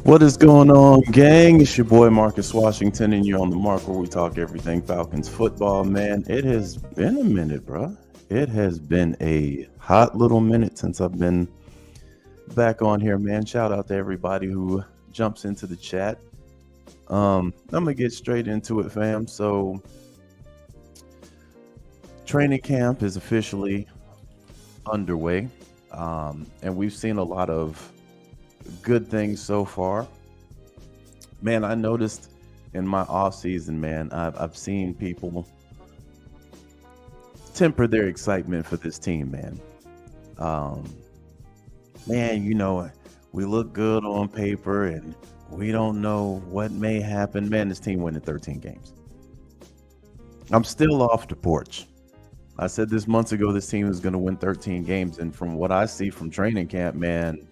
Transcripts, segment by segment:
What is going on, gang? It's your boy Marcus Washington, and you're on the Mark, where we talk everything Falcons football. Man, it has been a minute, bro. It has been a hot little minute since I've been back on here, man. Shout out to everybody who jumps into the chat. I'm gonna get straight into it, fam. So, training camp is officially underway, and we've seen a lot of good things so far. Man, I noticed in my off season, man, I've seen people temper their excitement for this team, man. Man, we look good on paper and we don't know what may happen. Man, this team went in 13 games. I'm still off the porch. I said this months ago, this team is going to win 13 games. And from what I see from training camp, man,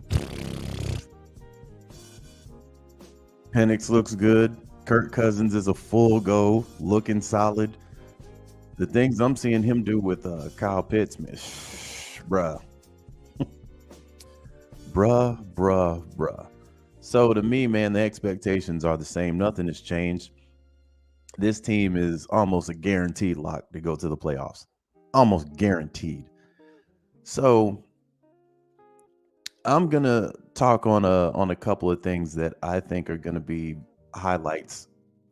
Penix looks good. Kirk Cousins is a full go, looking solid. The things I'm seeing him do with Kyle Pitts, man, bruh. bruh. So to me, man, the expectations are the same. Nothing has changed. This team is almost a guaranteed lock to go to the playoffs. Almost guaranteed. So I'm gonna talk on a couple of things that I think are gonna be highlights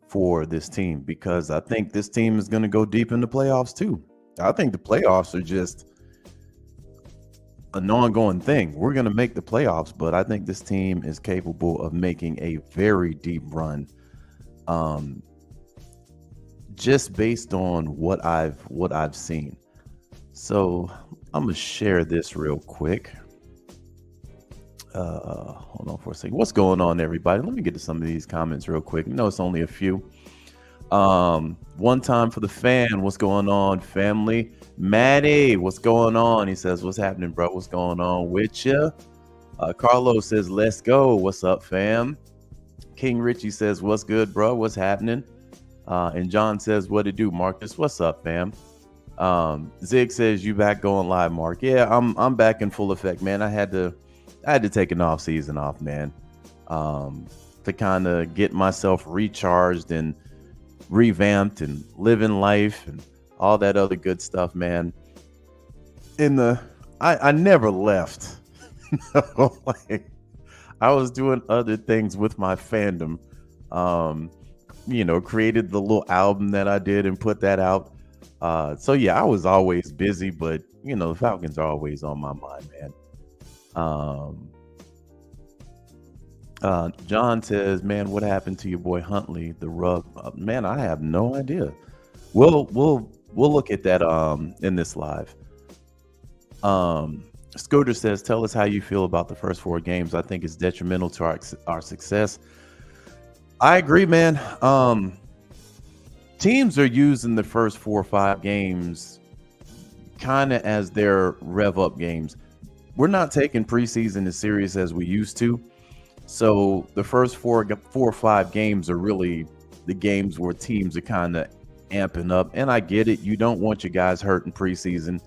for this team, because I think this team is gonna go deep in the playoffs too. I think the playoffs are just an ongoing thing. We're gonna make the playoffs, but I think this team is capable of making a very deep run. Just based on what I've seen. So I'm gonna share this real quick. Hold on for a second. What's going on, everybody? Let me get to some of these comments real quick. It's only a few. One time for the fan. What's going on, family? Maddie, what's going on? He says, what's happening, bro? What's going on with you? Carlos says, let's go. What's up, fam? King Richie says, what's good, bro? What's happening? And John says, what it do, Marcus? What's up, fam? Zig says, you back going live, Mark? Yeah, I'm back in full effect, man. I had to take an off season off, man, to kind of get myself recharged and revamped and living life and all that other good stuff, man. I never left. Like, I was doing other things with my fandom. Created the little album that I did and put that out. So yeah, I was always busy, but the Falcons are always on my mind, man. John says, man, what happened to your boy Huntley, the rub? Man, I have no idea. We'll look at that in this live. Scooter says, tell us how you feel about the first 4 games. I think it's detrimental to our success. I agree, man. Teams are using the first 4 or 5 games kind of as their rev up games. We're not taking preseason as serious as we used to. So the first 4 or 5 games are really the games where teams are kind of amping up. And I get it. You don't want your guys hurt in preseason.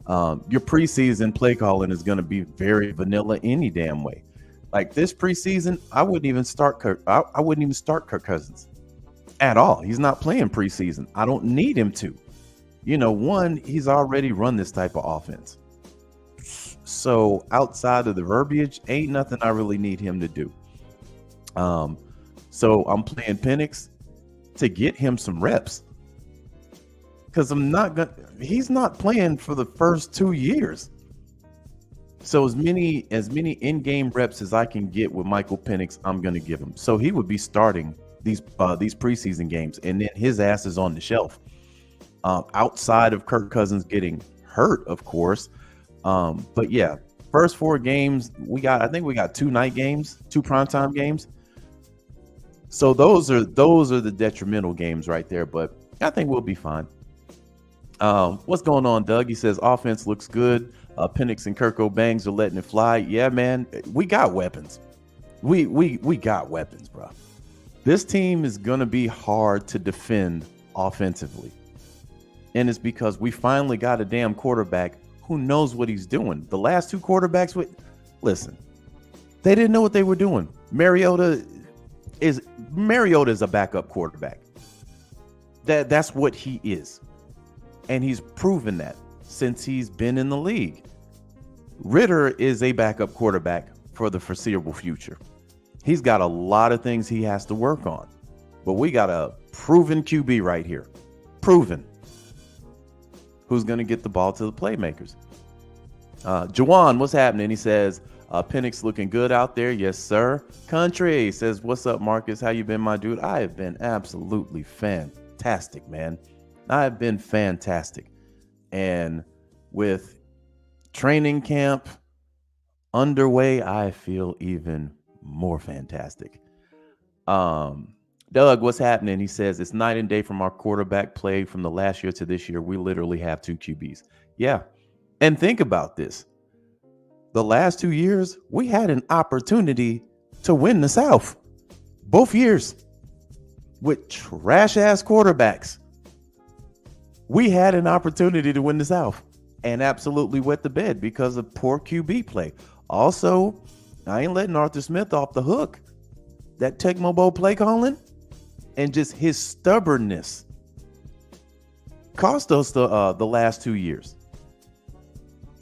Your preseason play calling is going to be very vanilla any damn way. Like this preseason, I wouldn't even start Kirk. I wouldn't even start Kirk Cousins at all. He's not playing preseason. I don't need him to. One, he's already run this type of offense. So outside of the verbiage, ain't nothing I really need him to do. So I'm playing Penix to get him some reps, because he's not playing for the first 2 years. So as many in-game reps as I can get with Michael Penix, I'm going to give him. So he would be starting these preseason games, and then his ass is on the shelf. Outside of Kirk Cousins getting hurt, of course. But yeah, first 4 games I think we got 2 night games, 2 primetime games. So those are the detrimental games right there. But I think we'll be fine. What's going on, Doug? He says offense looks good. Penix and Kirko Bangs are letting it fly. Yeah, man, we got weapons. We got weapons, bro. This team is gonna be hard to defend offensively, and it's because we finally got a damn quarterback who knows what he's doing. The last 2 quarterbacks, listen, they didn't know what they were doing. Mariota is a backup quarterback. That's what he is. And he's proven that since he's been in the league. Ritter is a backup quarterback for the foreseeable future. He's got a lot of things he has to work on. But we got a proven QB right here. Proven. Who's going to get the ball to the playmakers. Jawan, what's happening? He says, Penix looking good out there. Yes, sir. Country says, what's up, Marcus? How you been, my dude? I have been absolutely fantastic, man. I have been fantastic. And with training camp underway, I feel even more fantastic. Doug, what's happening? He says, it's night and day from our quarterback play from the last year to this year. We literally have 2 QBs. Yeah. And think about this. The last 2 years, we had an opportunity to win the South. Both years. With trash-ass quarterbacks. We had an opportunity to win the South and absolutely wet the bed because of poor QB play. Also, I ain't letting Arthur Smith off the hook. That Tecmo Bowl play calling and just his stubbornness cost us the last 2 years.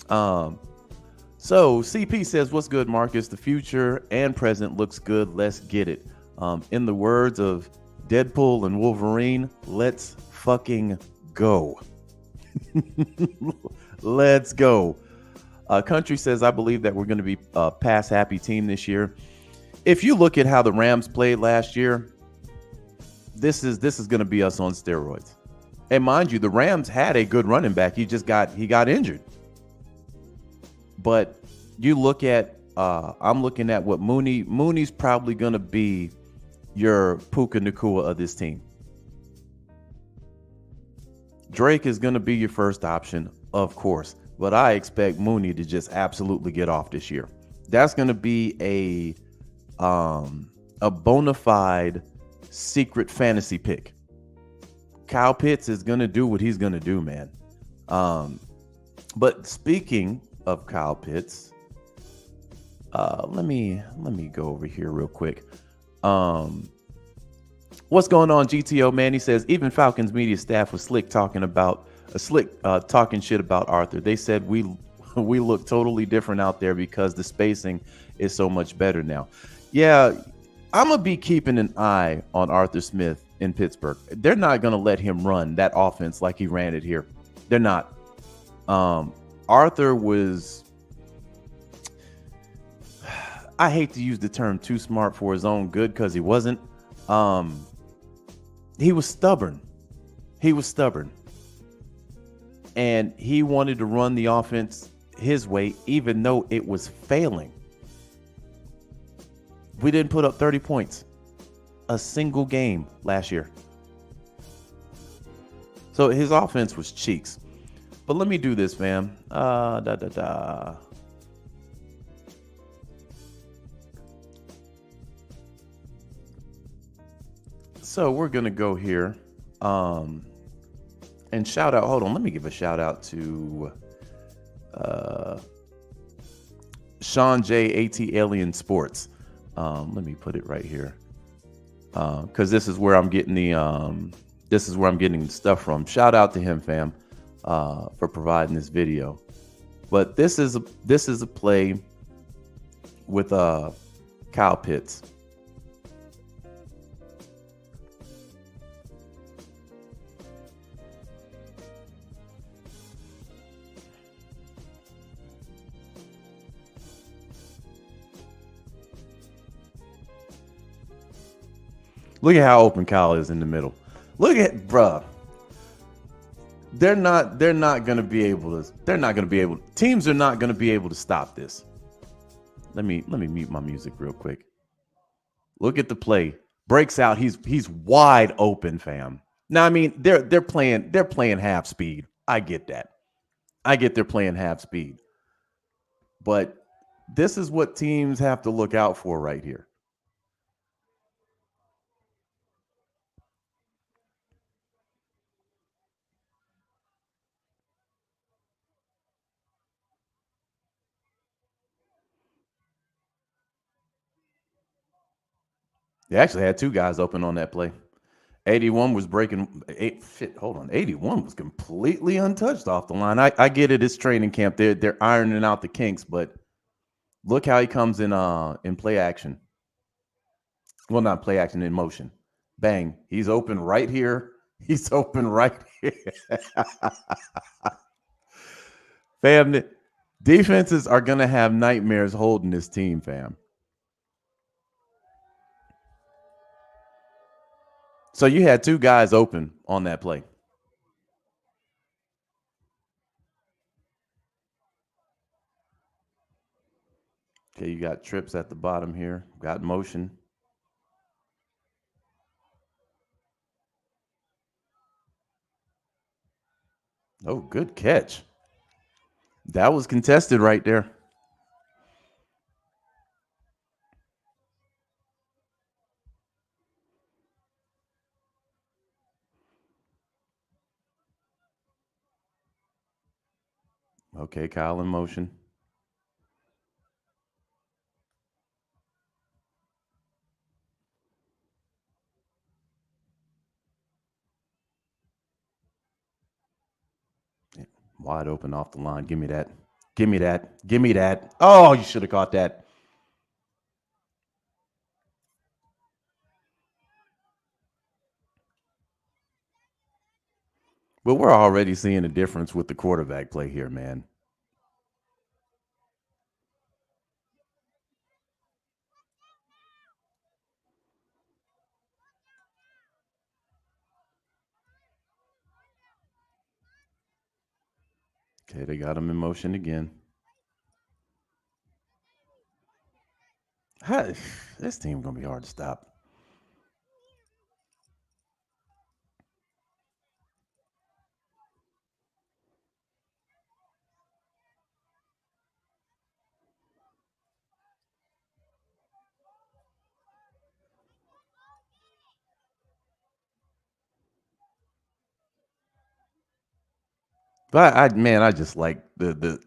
So CP says, what's good, Marcus? The future and present looks good. Let's get it. In the words of Deadpool and Wolverine, let's fucking go. Let's go. Country says, I believe that we're going to be a pass happy team this year. If you look at how the Rams played last year, this is going to be us on steroids. And mind you, the Rams had a good running back. He got injured. But you look at, I'm looking at what Mooney's probably going to be your Puka Nacua of this team. Drake is going to be your first option, of course, but I expect Mooney to just absolutely get off this year. That's going to be a bona fide secret fantasy pick. Kyle Pitts is going to do what he's going to do, man. But speaking of Kyle Pitts, let me go over here real quick. What's going on, GTO, man? He says, even Falcons media staff was talking shit about Arthur. They said we look totally different out there because the spacing is so much better now. Yeah, I'm going to be keeping an eye on Arthur Smith in Pittsburgh. They're not going to let him run that offense like he ran it here. They're not. Arthur was, I hate to use the term too smart for his own good because he wasn't. He was stubborn. And he wanted to run the offense his way, even though it was failing. We didn't put up 30 points a single game last year. So his offense was cheeks. But let me do this, fam. So we're going to go here and shout out. Hold on. Let me give a shout out to Sean J. AT Alien Sports. Let me put it right here because this is where I'm getting the stuff from. Shout out to him, fam, for providing this video. But this is a play with Kyle Pitts. Look at how open Kyle is in the middle. Look at bruh. They're not gonna be able to. They're not gonna be able. Teams are not gonna be able to stop this. Let me mute my music real quick. Look at the play. Breaks out. He's wide open, fam. Now I mean they're playing half speed. I get that. I get they're playing half speed. But this is what teams have to look out for right here. They actually had two guys open on that play. 81 was breaking eight shit. Hold on. 81 was completely untouched off the line. I get it, it's training camp. They're ironing out the kinks, but look how he comes in play action. Well, not play action, in motion. Bang. He's open right here. He's open right here. Fam, defenses are gonna have nightmares holding this team, fam. So you had two guys open on that play. Okay, you got trips at the bottom here. Got motion. Oh, good catch. That was contested right there. Okay, Kyle in motion. Wide open off the line. Give me that. Give me that. Give me that. Oh, you should have caught that. But we're already seeing a difference with the quarterback play here, man. Okay, they got him in motion again. How, this team gonna be hard to stop. But I just like the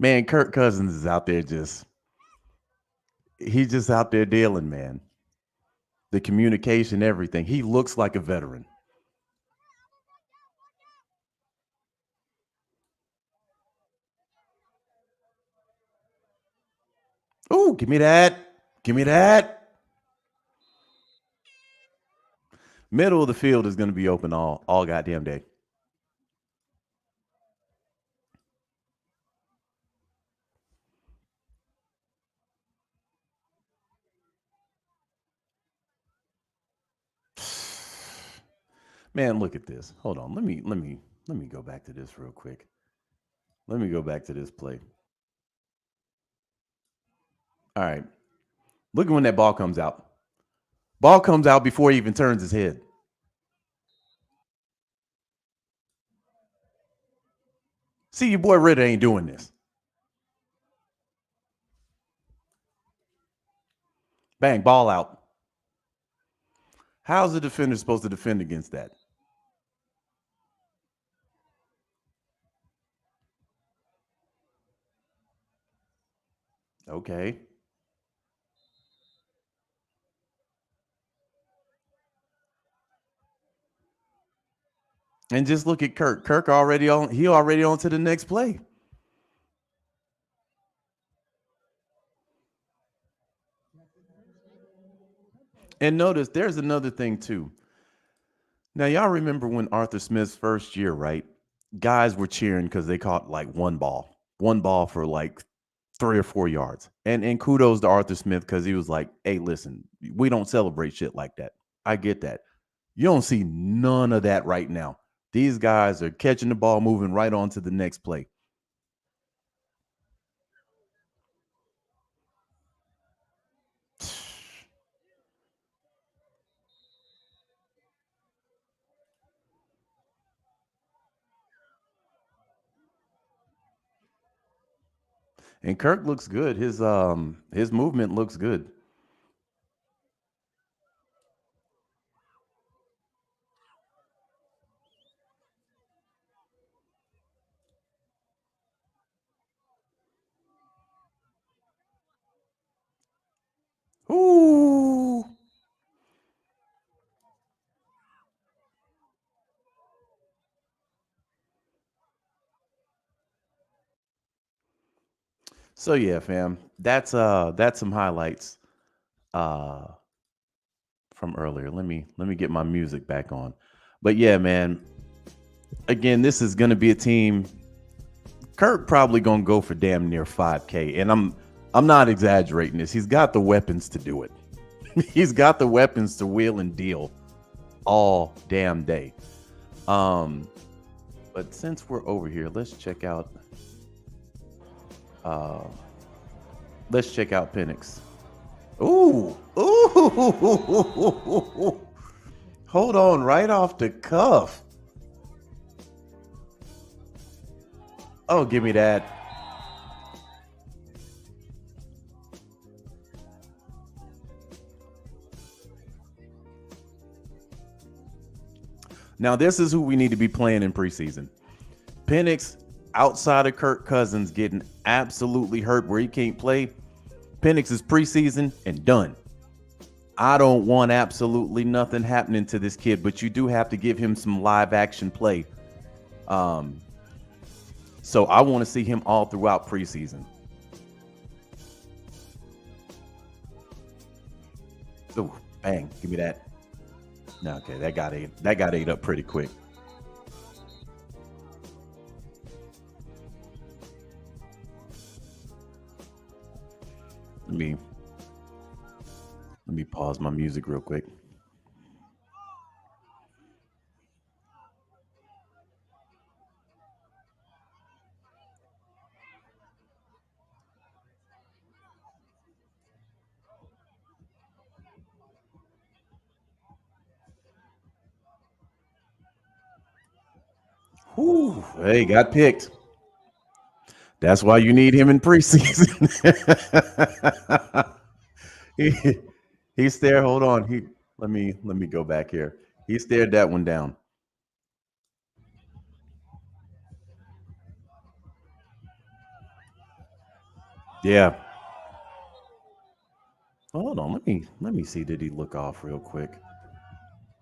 man. Kirk Cousins is out there he's just out there dealing, man. The communication, everything. He looks like a veteran. Oh, give me that. Give me that. Middle of the field is going to be open all goddamn day. Man, look at this. Hold on. Let me go back to this real quick. Let me go back to this play. All right. Look at when that ball comes out. Ball comes out before he even turns his head. See, your boy Ritter ain't doing this. Bang, ball out. How's the defender supposed to defend against that? Okay. And just look at Kirk. Kirk already on. He already on to the next play. And notice there's another thing too. Now y'all remember when Arthur Smith's first year, right? Guys were cheering because they caught like one ball for like 3 or 4 yards. And kudos to Arthur Smith because he was like, "Hey, listen, we don't celebrate shit like that. I get that. You don't see none of that right now. These guys are catching the ball, moving right on to the next play. And Kirk looks good. His movement looks good. Ooh. So yeah, fam. That's some highlights uh from earlier. Let me get my music back on. But yeah, man, again, this is gonna be a team. Kirk probably gonna go for damn near 5K. And I'm not exaggerating this. He's got the weapons to do it. He's got the weapons to wheel and deal all damn day. Um, but since we're over here, uh let's check out Penix. Ooh, ooh, hold on, right off the cuff. Oh, give me that. Now, this is who we need to be playing in preseason. Penix, outside of Kirk Cousins getting absolutely hurt where he can't play, Penix is preseason and done. I don't want absolutely nothing happening to this kid, but you do have to give him some live action play. Um, so I want to see him all throughout preseason. Ooh, bang, give me that. No, okay, that got ate up pretty quick. Let me let me pause my music real quick. Whew, hey, got picked. That's why you need him in preseason. he, he stared. Hold on. Let me go back here. He stared that one down. Yeah. Hold on. Let me see. Did he look off real quick?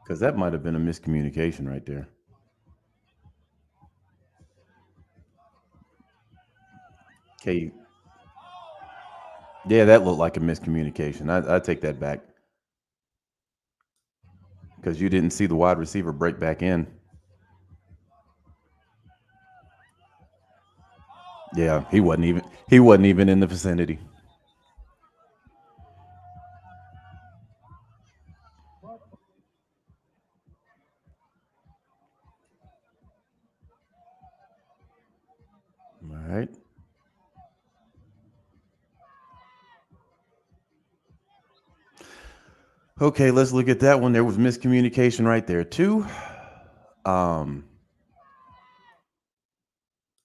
Because that might have been a miscommunication right there. Okay. Yeah, that looked like a miscommunication. I take that back because you didn't see the wide receiver break back in. Yeah, he wasn't even in the vicinity. All right. Okay, let's look at that one. There was miscommunication right there too. Um,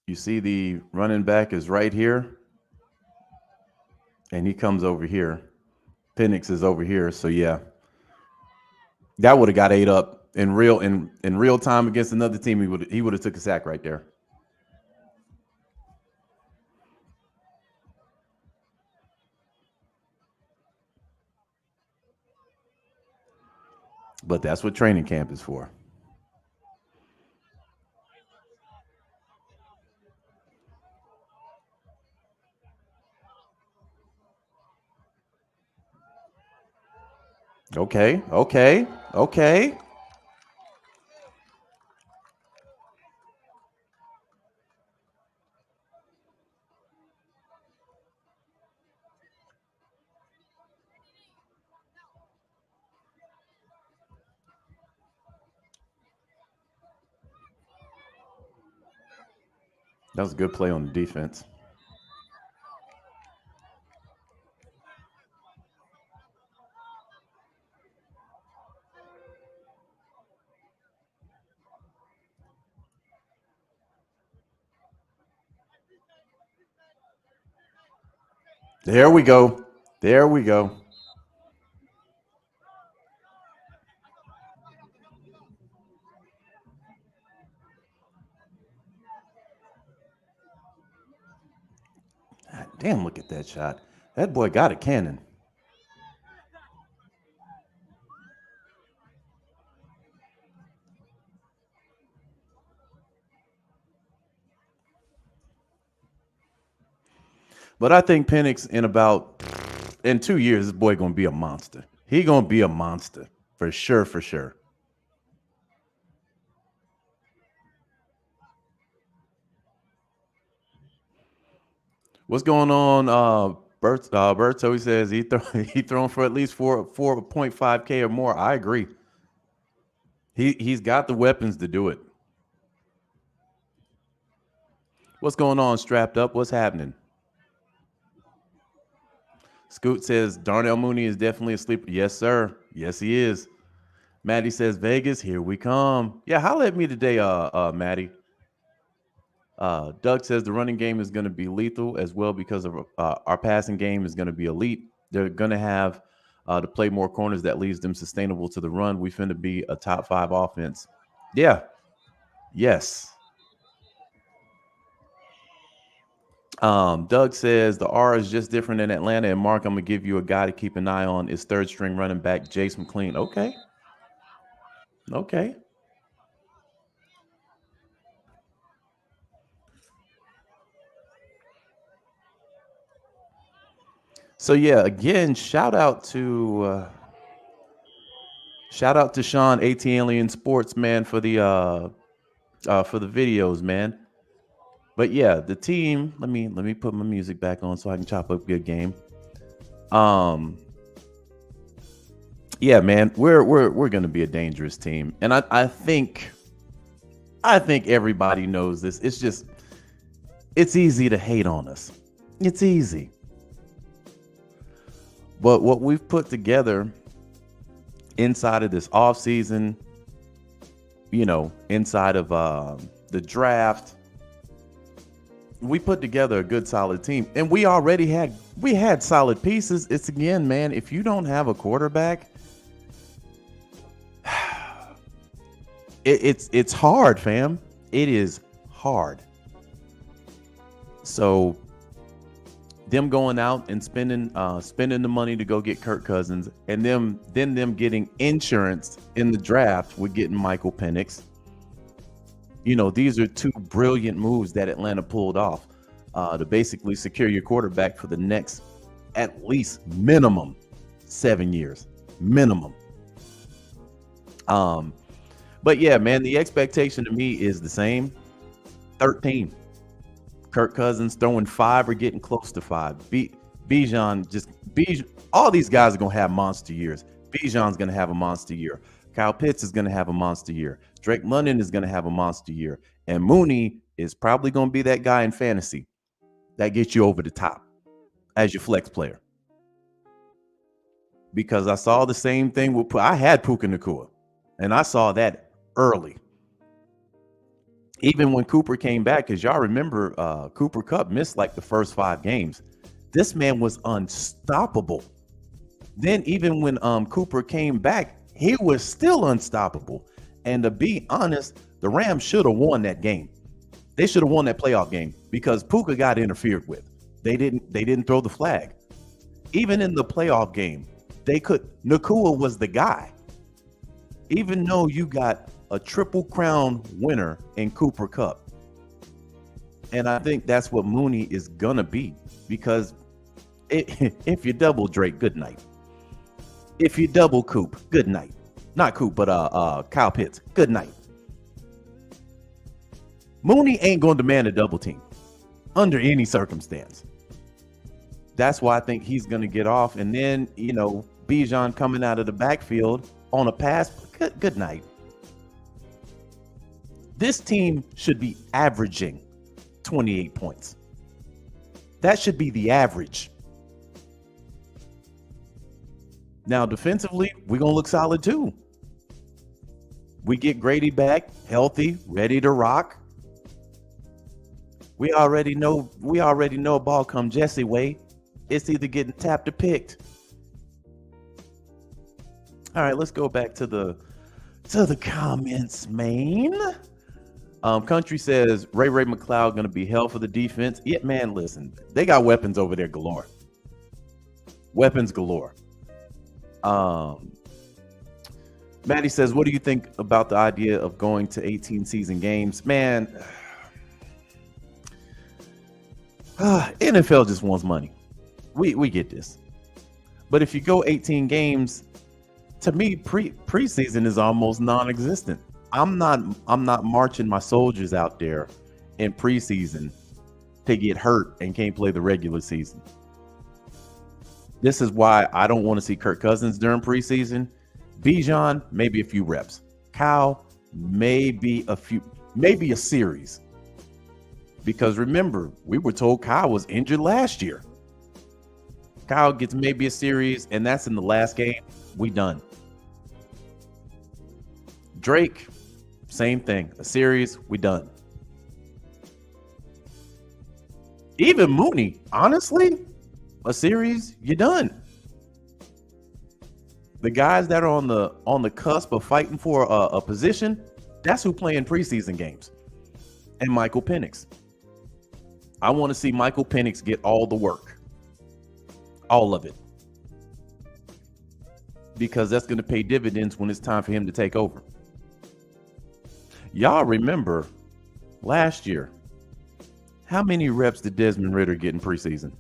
you see the running back is right here, and he comes over here. Penix is over here, so yeah, that would have got ate up in real time against another team. He would have took a sack right there. But that's what training camp is for. Okay, okay, okay. That was a good play on the defense. There we go. There we go. God damn, look at that shot. That boy got a cannon. But I think Penix in 2 years, this boy gonna be a monster. He gonna be a monster for sure, for sure. What's going on, Berto? He says he thrown for at least 4.5K or more. I agree. He's got the weapons to do it. What's going on? Strapped up. What's happening? Scoot says Darnell Mooney is definitely a sleeper. Yes, sir. Yes, he is. Maddie says Vegas, here we come. Yeah, holla at me today, Maddie. Doug says the running game is going to be lethal as well because of our passing game is going to be elite. They're going to have to play more corners that leaves them sustainable to the run. We finna be a top 5 offense. Yeah. Yes. Doug says the R is just different in Atlanta. And Mark, I'm gonna give you a guy to keep an eye on. Is third string running back Jace McClean? Okay. Okay. So yeah, again, shout out to Sean AT Alien Sports, man, for the videos, man. But yeah, the team. Let me put my music back on so I can chop up a good game. Um, yeah, man, we're gonna be a dangerous team, and I think everybody knows this. It's easy to hate on us. It's easy, but what we've put together inside of this off season, inside of the draft, we put together a good solid team, and we had solid pieces. It's again, man, if you don't have a quarterback, it's hard, fam. It is hard. So them going out and spending the money to go get Kirk Cousins, and them getting insurance in the draft with getting Michael Penix. These are two brilliant moves that Atlanta pulled off to basically secure your quarterback for the next at least minimum 7 years, minimum. Um, but yeah, man, the expectation to me is the same. 13. Kirk Cousins throwing 5 or getting close to 5. Bijan, all these guys are gonna have monster years. Bijan's gonna have a monster year. Kyle Pitts is gonna have a monster year. Drake London is gonna have a monster year, and Mooney is probably gonna be that guy in fantasy that gets you over the top as your flex player. Because I saw the same thing with I had Puka Nakua, and I saw that early. Even when Cooper came back, because y'all remember Cooper Kupp missed like the first 5 games. This man was unstoppable. Then even when Cooper came back, he was still unstoppable. And to be honest, the Rams should have won that game. They should have won that playoff game because Puka got interfered with. They didn't throw the flag. Even in the playoff game, Nakua was the guy. Even though you got a triple crown winner in Cooper Kupp. And I think that's what Mooney is gonna be, because if you double Drake, good night. If you double Coop, good night. Not Coop, but Kyle Pitts, good night. Mooney ain't gonna demand a double team under any circumstance. That's why I think he's gonna get off. And then, Bijan coming out of the backfield on a pass, good night. This team should be averaging 28 points. That should be the average. Now, defensively, we're going to look solid too. We get Grady back, healthy, ready to rock. We already know a ball come Jesse way. It's either getting tapped or picked. All right, let's go back to the comments, man. Country says Ray McLeod going to be hell for the defense. Yeah, man, listen, they got weapons over there galore. Weapons galore. Maddie says, what do you think about the idea of going to 18 season games? Man, NFL just wants money. We get this. But if you go 18 games, to me, preseason is almost non-existent. I'm not marching my soldiers out there in preseason to get hurt and can't play the regular season. This is why I don't want to see Kirk Cousins during preseason. Bijan, maybe a few reps. Kyle, maybe a series. Because remember, we were told Kyle was injured last year. Kyle gets maybe a series, and that's in the last game. We done. Drake, same thing. A series, we done. Even Mooney, honestly, a series, you done. The guys that are on the cusp of fighting for a position, that's who playing preseason games. And Michael Penix. I want to see Michael Penix get all the work. All of it. Because that's going to pay dividends when it's time for him to take over. Y'all remember last year, how many reps did Desmond Ridder get in preseason?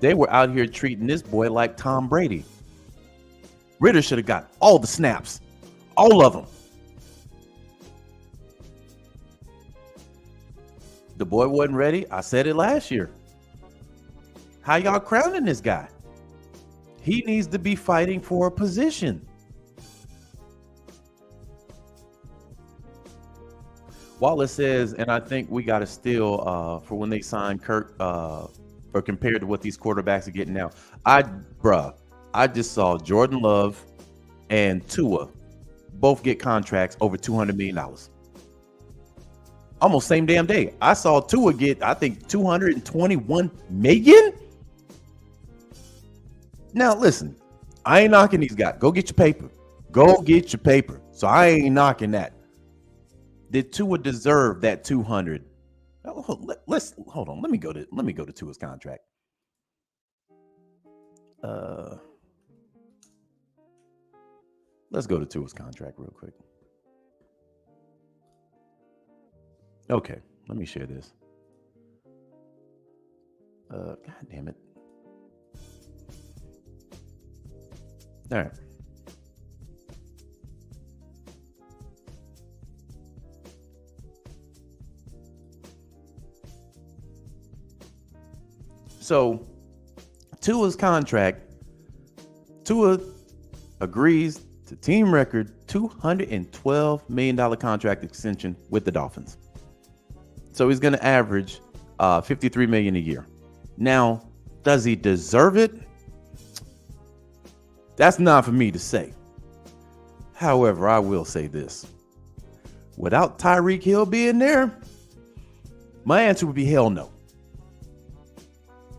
They were out here treating this boy like Tom Brady. Ridder should have got all the snaps. All of them. The boy wasn't ready. I said it last year. How y'all crowning this guy? He needs to be fighting for a position. Wallace says, and I think we got to steal for when they sign Kirk, or compared to what these quarterbacks are getting now. I just saw Jordan Love and Tua both get contracts over $200 million. Almost same damn day. I saw Tua get, I think, $221 million. Now, listen, I ain't knocking these guys. Go get your paper. Go get your paper. So I ain't knocking that. Did Tua deserve that 200? Let's hold on. Let me go to Tua's contract. Let's go to Tua's contract real quick. Okay, let me share this. God damn it. All right. So, Tua's contract, Tua agrees to team record $212 million contract extension with the Dolphins. So he's going to average $53 million a year. Now, does he deserve it? That's not for me to say. However, I will say this. Without Tyreek Hill being there, my answer would be hell no.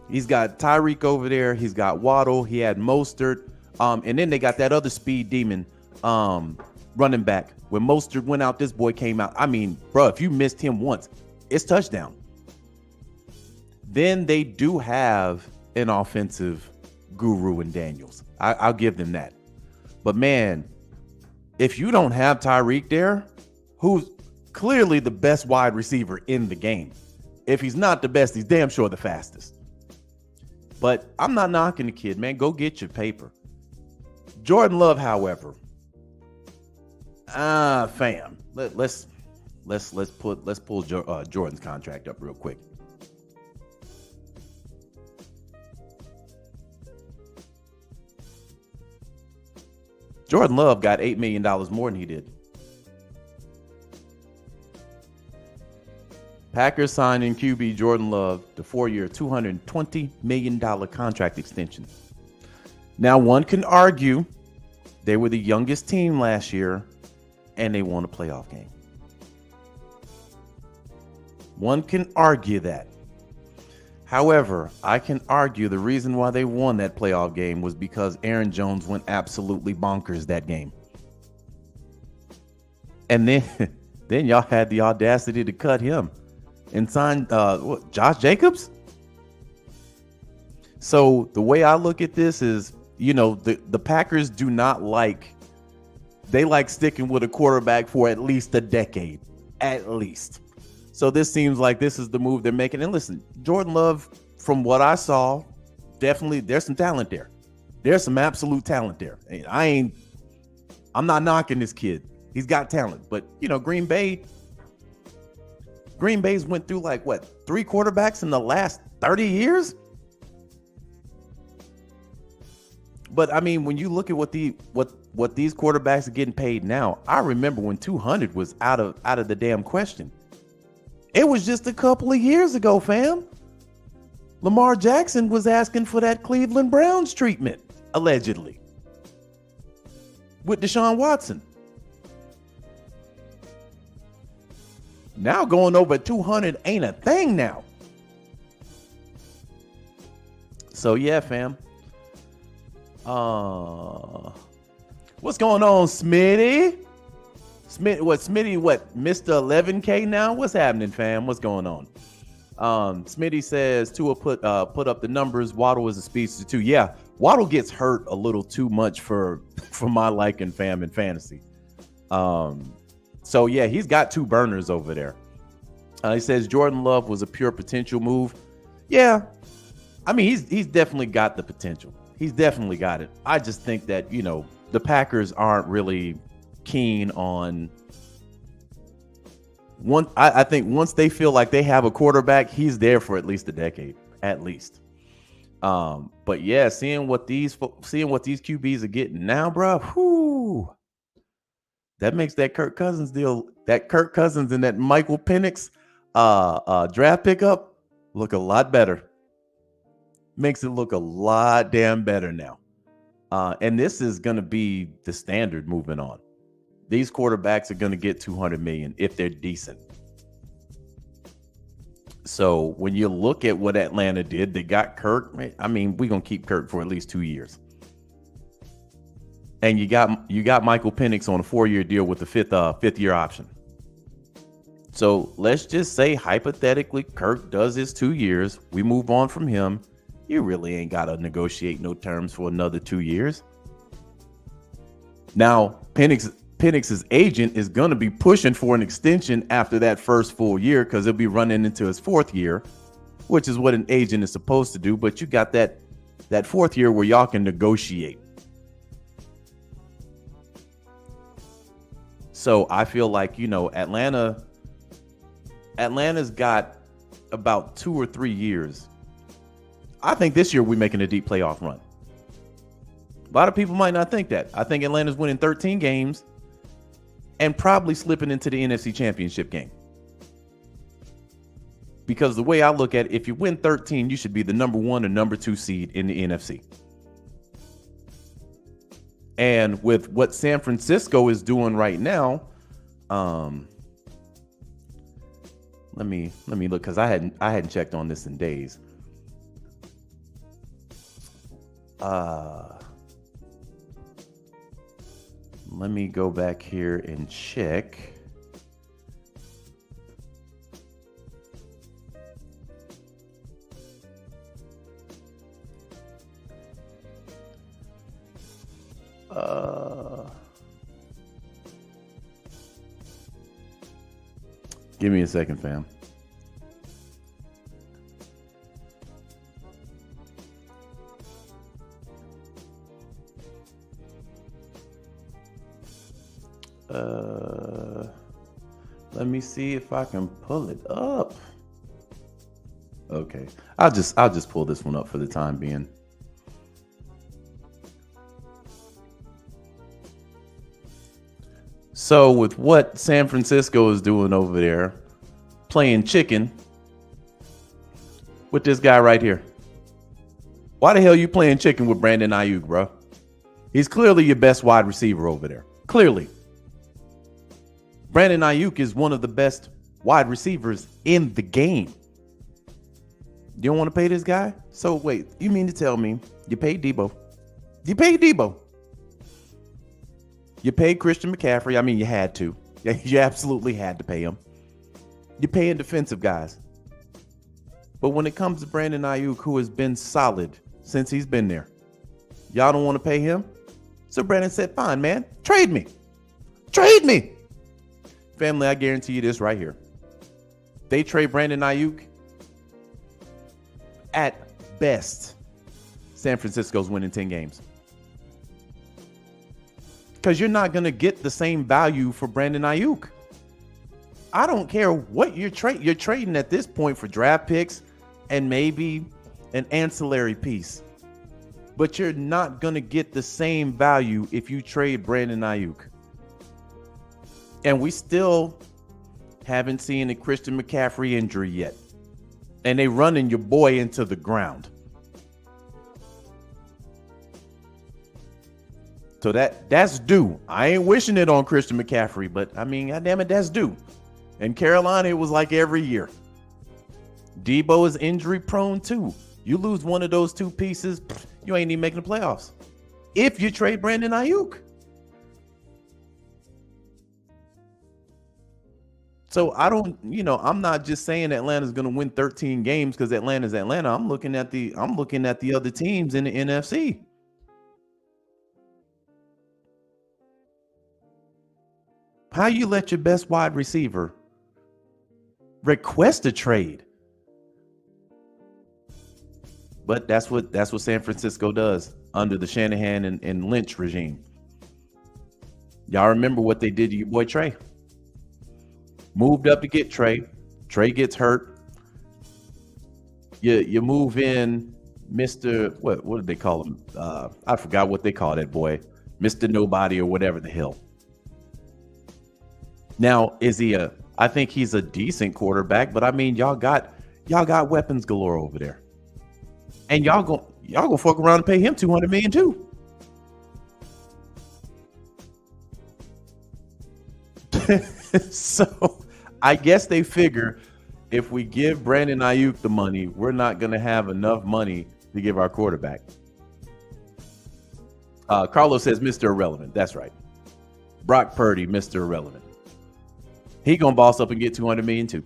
He's got Tyreek over there. He's got Waddle. He had Mostert. And then they got that other speed demon running back. When Mostert went out, this boy came out. I mean, bro, if you missed him once, it's touchdown. Then they do have an offensive guru in Daniels. I'll give them that. But, man, if you don't have Tyreek there, who's clearly the best wide receiver in the game, if he's not the best, he's damn sure the fastest. But I'm not knocking the kid, man. Go get your paper. Jordan Love, however, fam, let's pull Jordan's contract up real quick. Jordan Love got $8 million more than he did. Packers signing QB Jordan Love the 4-year, $220 million contract extension. Now, one can argue they were the youngest team last year and they won a playoff game. One can argue that. However, I can argue the reason why they won that playoff game was because Aaron Jones went absolutely bonkers that game. And then y'all had the audacity to cut him and sign Josh Jacobs. So the way I look at this is, the Packers do not they like sticking with a quarterback for at least a decade, at least. So this seems like this is the move they're making. And listen, Jordan Love, from what I saw, definitely there's some talent there. There's some absolute talent there. I'm not knocking this kid. He's got talent. But, Green Bay's went through 3 quarterbacks in the last 30 years? But I mean, when you look at what these quarterbacks are getting paid now, I remember when 200 was out of the damn question. It was just a couple of years ago, fam. Lamar Jackson was asking for that Cleveland Browns treatment, allegedly, with Deshaun Watson. Now going over 200 ain't a thing now. So yeah, fam. What's going on, Smitty? Smitty, Mr. 11K now? What's happening, fam? What's going on? Smitty says Tua put up the numbers. Waddle is a speedster too. Yeah, Waddle gets hurt a little too much for my liking, fam, in fantasy. So yeah, he's got 2 burners over there. He says Jordan Love was a pure potential move. Yeah, I mean he's definitely got the potential. He's definitely got it. I just think that the Packers aren't really keen on one. I think once they feel like they have a quarterback, he's there for at least a decade, at least. But yeah, seeing what these QBs are getting now, bro, whoo, that makes that Kirk Cousins deal, that Kirk Cousins and that Michael Penix draft pickup look a lot better. Makes it look a lot damn better now. And this is going to be the standard moving on. These quarterbacks are going to get $200 million if they're decent. So when you look at what Atlanta did, they got Kirk. I mean, we're going to keep Kirk for at least 2 years. And you got Michael Penix on a 4-year deal with the fifth year option. So let's just say hypothetically Kirk does his 2 years. We move on from him. You really ain't got to negotiate no terms for another 2 years. Now, Penix's agent is going to be pushing for an extension after that first full year because he'll be running into his 4th year, which is what an agent is supposed to do. But you got that 4th year where y'all can negotiate. So I feel like, Atlanta's got about 2 or 3 years. I think this year we're making a deep playoff run. A lot of people might not think that. I think Atlanta's winning 13 games and probably slipping into the NFC Championship game. Because the way I look at it, if you win 13, you should be the number 1 or number 2 seed in the NFC. And with what San Francisco is doing right now, let me look, because I hadn't checked on this in days. Let me go back here and check. Give me a second, fam. Let me see if I can pull it up. Okay, I'll just pull this one up for the time being. So with what San Francisco is doing over there, playing chicken with this guy right here. Why the hell are you playing chicken with Brandon Ayuk, bro? He's clearly your best wide receiver over there. Clearly. Brandon Ayuk is one of the best wide receivers in the game. You don't want to pay this guy? So wait, you mean to tell me you paid Debo? You paid Debo. You paid Christian McCaffrey. I mean, you had to. You absolutely had to pay him. You're paying defensive guys. But when it comes to Brandon Ayuk, who has been solid since he's been there, y'all don't want to pay him? So Brandon said, fine, man, trade me. Trade me. Family, I guarantee you this right here. They trade Brandon Ayuk, at best, San Francisco's winning 10 games. Because you're not going to get the same value for Brandon Ayuk. I don't care what you're trading. You're trading at this point for draft picks and maybe an ancillary piece. But you're not going to get the same value if you trade Brandon Ayuk. And we still haven't seen a Christian McCaffrey injury yet. And they running your boy into the ground. So that's due. I ain't wishing it on Christian McCaffrey, but I mean, goddamn it, that's due. And Carolina, it was like every year. Debo is injury prone too. You lose one of those two pieces, you ain't even making the playoffs. If you trade Brandon Ayuk. So I'm not just saying Atlanta's going to win 13 games because Atlanta's Atlanta. I'm looking at the other teams in the NFC. How you let your best wide receiver request a trade? But that's what San Francisco does under the Shanahan and Lynch regime. Y'all remember what they did to your boy Trey? Moved up to get Trey. Trey gets hurt. You move in Mr. What did they call him? I forgot what they call that boy. Mr. Nobody or whatever the hell. Now, is he I think he's a decent quarterback, but I mean y'all got weapons galore over there. And y'all gonna fuck around and pay him $200 million too. So I guess they figure if we give Brandon Ayuk the money, we're not going to have enough money to give our quarterback. Carlos says Mr. Irrelevant. That's right. Brock Purdy, Mr. Irrelevant. He going to boss up and get $200 million too.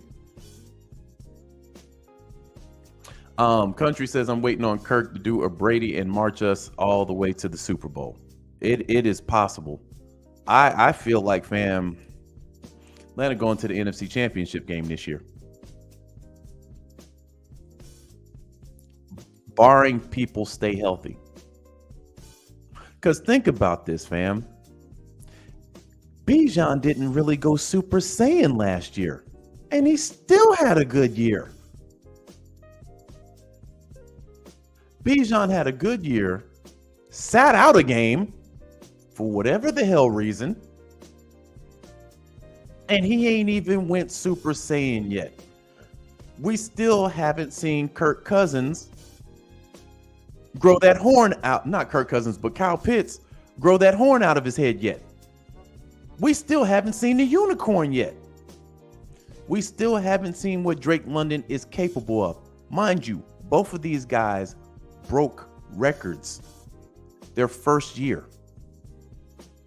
Country says I'm waiting on Kirk to do a Brady and march us all the way to the Super Bowl. It is possible. I feel like, fam, Atlanta going to the NFC Championship game this year. Barring people stay healthy. Because think about this, fam. Bijan didn't really go Super Saiyan last year. And he still had a good year. Bijan had a good year. Sat out a game for whatever the hell reason. And he ain't even went Super Saiyan yet. We still haven't seen Kirk Cousins grow that horn out. Not Kirk Cousins, but Kyle Pitts grow that horn out of his head yet. We still haven't seen the unicorn yet. We still haven't seen what Drake London is capable of. Mind you, both of these guys broke records their first year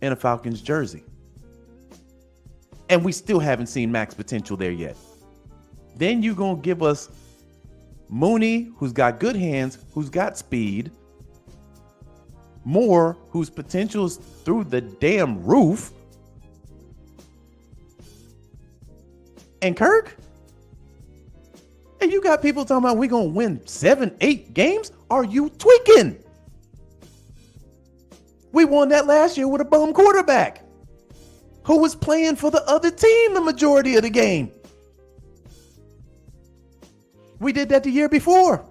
in a Falcons jersey. And we still haven't seen max potential there yet. Then you're going to give us Mooney, who's got good hands, who's got speed. Moore, whose potential is through the damn roof. And Kirk? And you got people talking about we're going to win 7-8 games? Are you tweaking? We won that last year with a bum quarterback who was playing for the other team the majority of the game. We did that the year before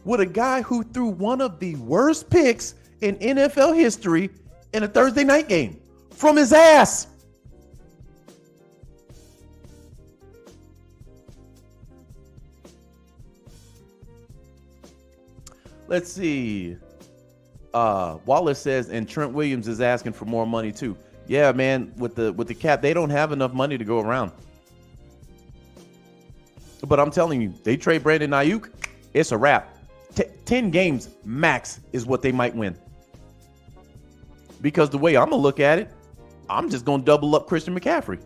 with a guy who threw one of the worst picks in NFL history in a Thursday night game from his ass. Let's see. Wallace says, and Trent Williams is asking for more money too. Yeah, man, with the cap, they don't have enough money to go around. But I'm telling you, they trade Brandon Ayuk, it's a wrap. 10 games max is what they might win. Because the way I'm going to look at it, I'm just going to double up Christian McCaffrey.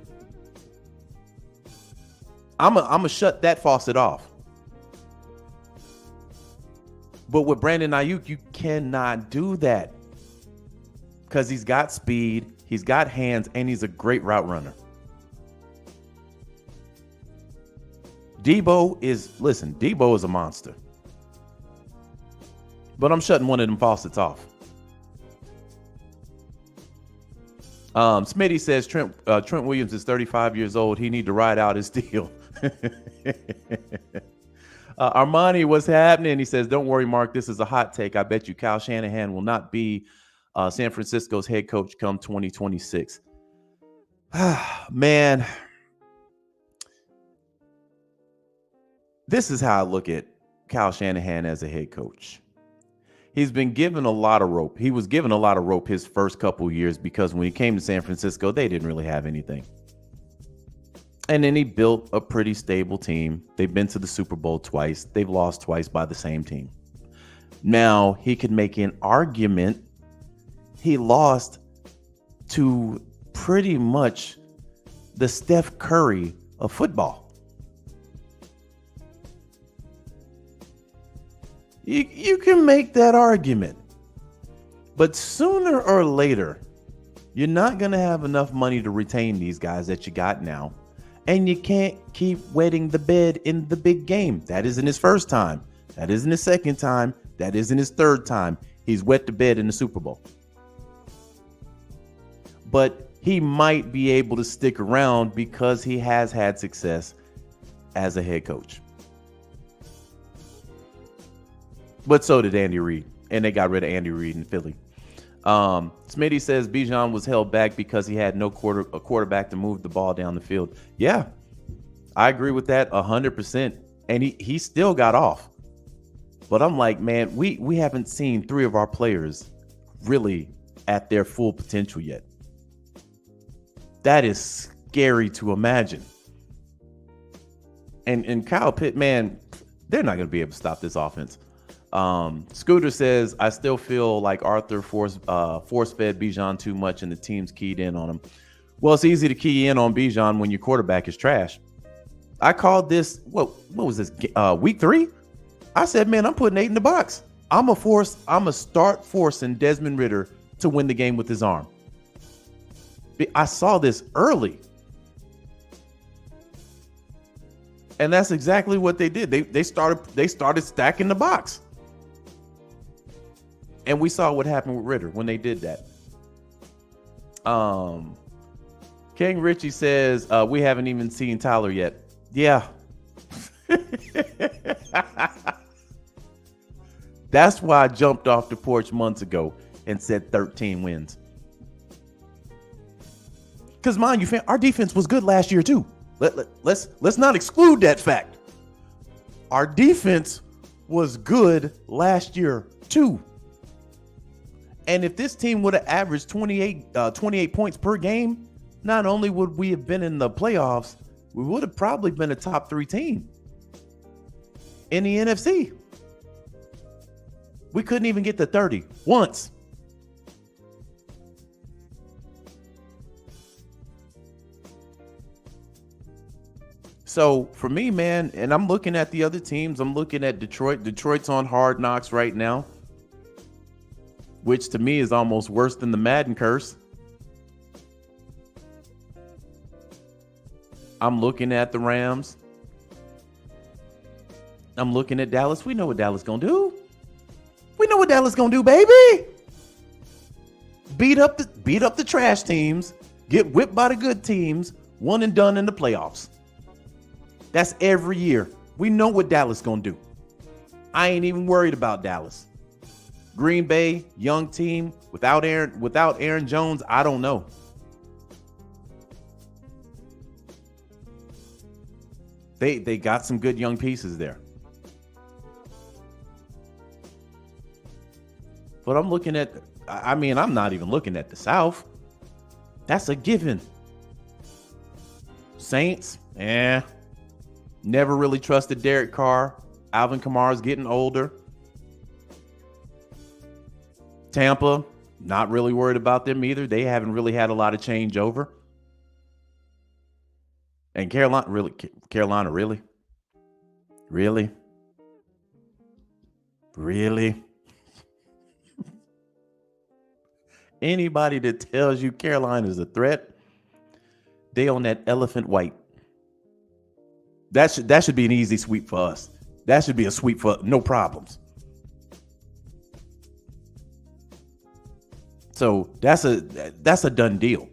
I'm going to shut that faucet off. But with Brandon Ayuk, you cannot do that. Because he's got speed, he's got hands, and he's a great route runner. Debo is a monster. But I'm shutting one of them faucets off. Smitty says Trent Williams is 35 years old. He need to ride out his deal. Armani, what's happening? He says, don't worry, Mark. This is a hot take. I bet you Kyle Shanahan will not be San Francisco's head coach come 2026. Man, this is how I look at Kyle Shanahan as a head coach. He's been given a lot of rope. He was given a lot of rope his first couple years because when he came to San Francisco, they didn't really have anything. And then he built a pretty stable team. They've been to the Super Bowl twice. They've lost twice by the same team. Now, he could make an argument. He lost to pretty much the Steph Curry of football. You can make that argument. But sooner or later, you're not going to have enough money to retain these guys that you got now. And you can't keep wetting the bed in the big game. That isn't his first time. That isn't his second time. That isn't his third time. He's wet the bed in the Super Bowl. But he might be able to stick around because he has had success as a head coach. But so did Andy Reid. And they got rid of Andy Reid in Philly. Smitty says Bijan was held back because he had no quarterback to move the ball down the field. Yeah, I agree with that 100%. And he still got off. But I'm like, man, we haven't seen three of our players really at their full potential yet. That is scary to imagine. And Kyle Pitt, man, they're not going to be able to stop this offense. Scooter says, I still feel like Arthur force-fed Bijan too much and the team's keyed in on him. Well, it's easy to key in on Bijan when your quarterback is trash. I called this, what was this, week 3? I said, man, I'm putting 8 in the box. I'm a start forcing Desmond Ridder to win the game with his arm. I saw this early. And that's exactly what they did. They started stacking the box. And we saw what happened with Ridder when they did that. King Richie says, we haven't even seen Tyler yet. Yeah. That's why I jumped off the porch months ago and said 13 wins. Because mind you, our defense was good last year too. Let's not exclude that fact. Our defense was good last year too. And if this team would have averaged 28 points per game, not only would we have been in the playoffs, we would have probably been a top 3 team in the NFC. We couldn't even get to 30 once. So for me, man, and I'm looking at the other teams. I'm looking at Detroit. Detroit's on Hard Knocks right now, which to me is almost worse than the Madden curse. I'm looking at the Rams. I'm looking at Dallas. We know what Dallas gonna do. We know what Dallas gonna do, baby. Beat up the trash teams, get whipped by the good teams, one and done in the playoffs. That's every year. We know what Dallas gonna do. I ain't even worried about Dallas. Green Bay, young team, without Aaron Jones, I don't know. They got some good young pieces there. But I'm looking at, I mean, I'm not even looking at the South. That's a given. Saints, never really trusted Derek Carr. Alvin Kamara's getting older. Tampa, not really worried about them either. They haven't really had a lot of changeover. And Carolina, really? Anybody that tells you Carolina is a threat, they on that elephant white. That should be an easy sweep for us. That should be a sweep for no problems. So that's a done deal.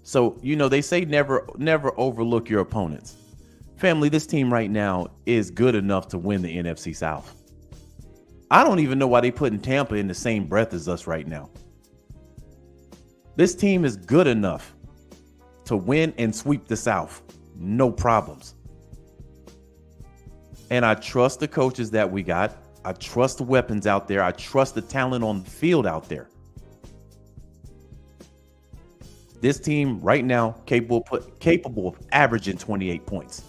So, they say never overlook your opponents. Family, this team right now is good enough to win the NFC South. I don't even know why they putting Tampa in the same breath as us right now. This team is good enough to win and sweep the South. No problems. And I trust the coaches that we got. I trust the weapons out there. I trust the talent on the field out there. This team right now capable of averaging 28 points.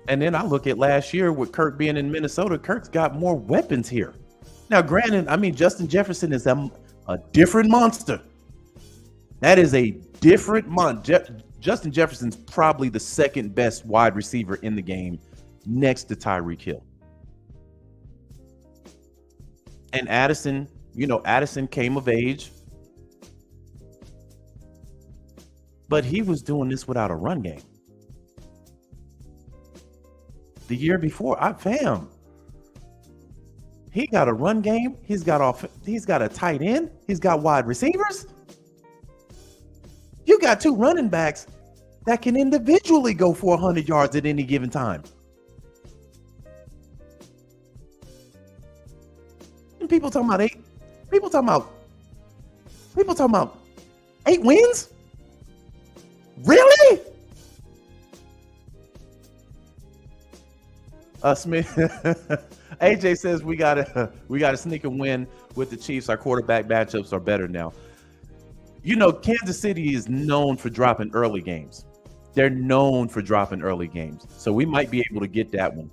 And then I look at last year with Kirk being in Minnesota. Kirk's got more weapons here. Now, granted, Justin Jefferson is a different monster. That is a different monster. Justin Jefferson's probably the second best wide receiver in the game next to Tyreek Hill. And Addison came of age. But he was doing this without a run game. The year before, he got a run game. He's got a tight end. He's got wide receivers. You got two running backs that can individually go for 100 yards at any given time. And people talking about 8 wins? Really? Smith AJ says we gotta sneak a win with the Chiefs. Our quarterback matchups are better now. Kansas City is known for dropping early games. They're known for dropping early games. So we might be able to get that one.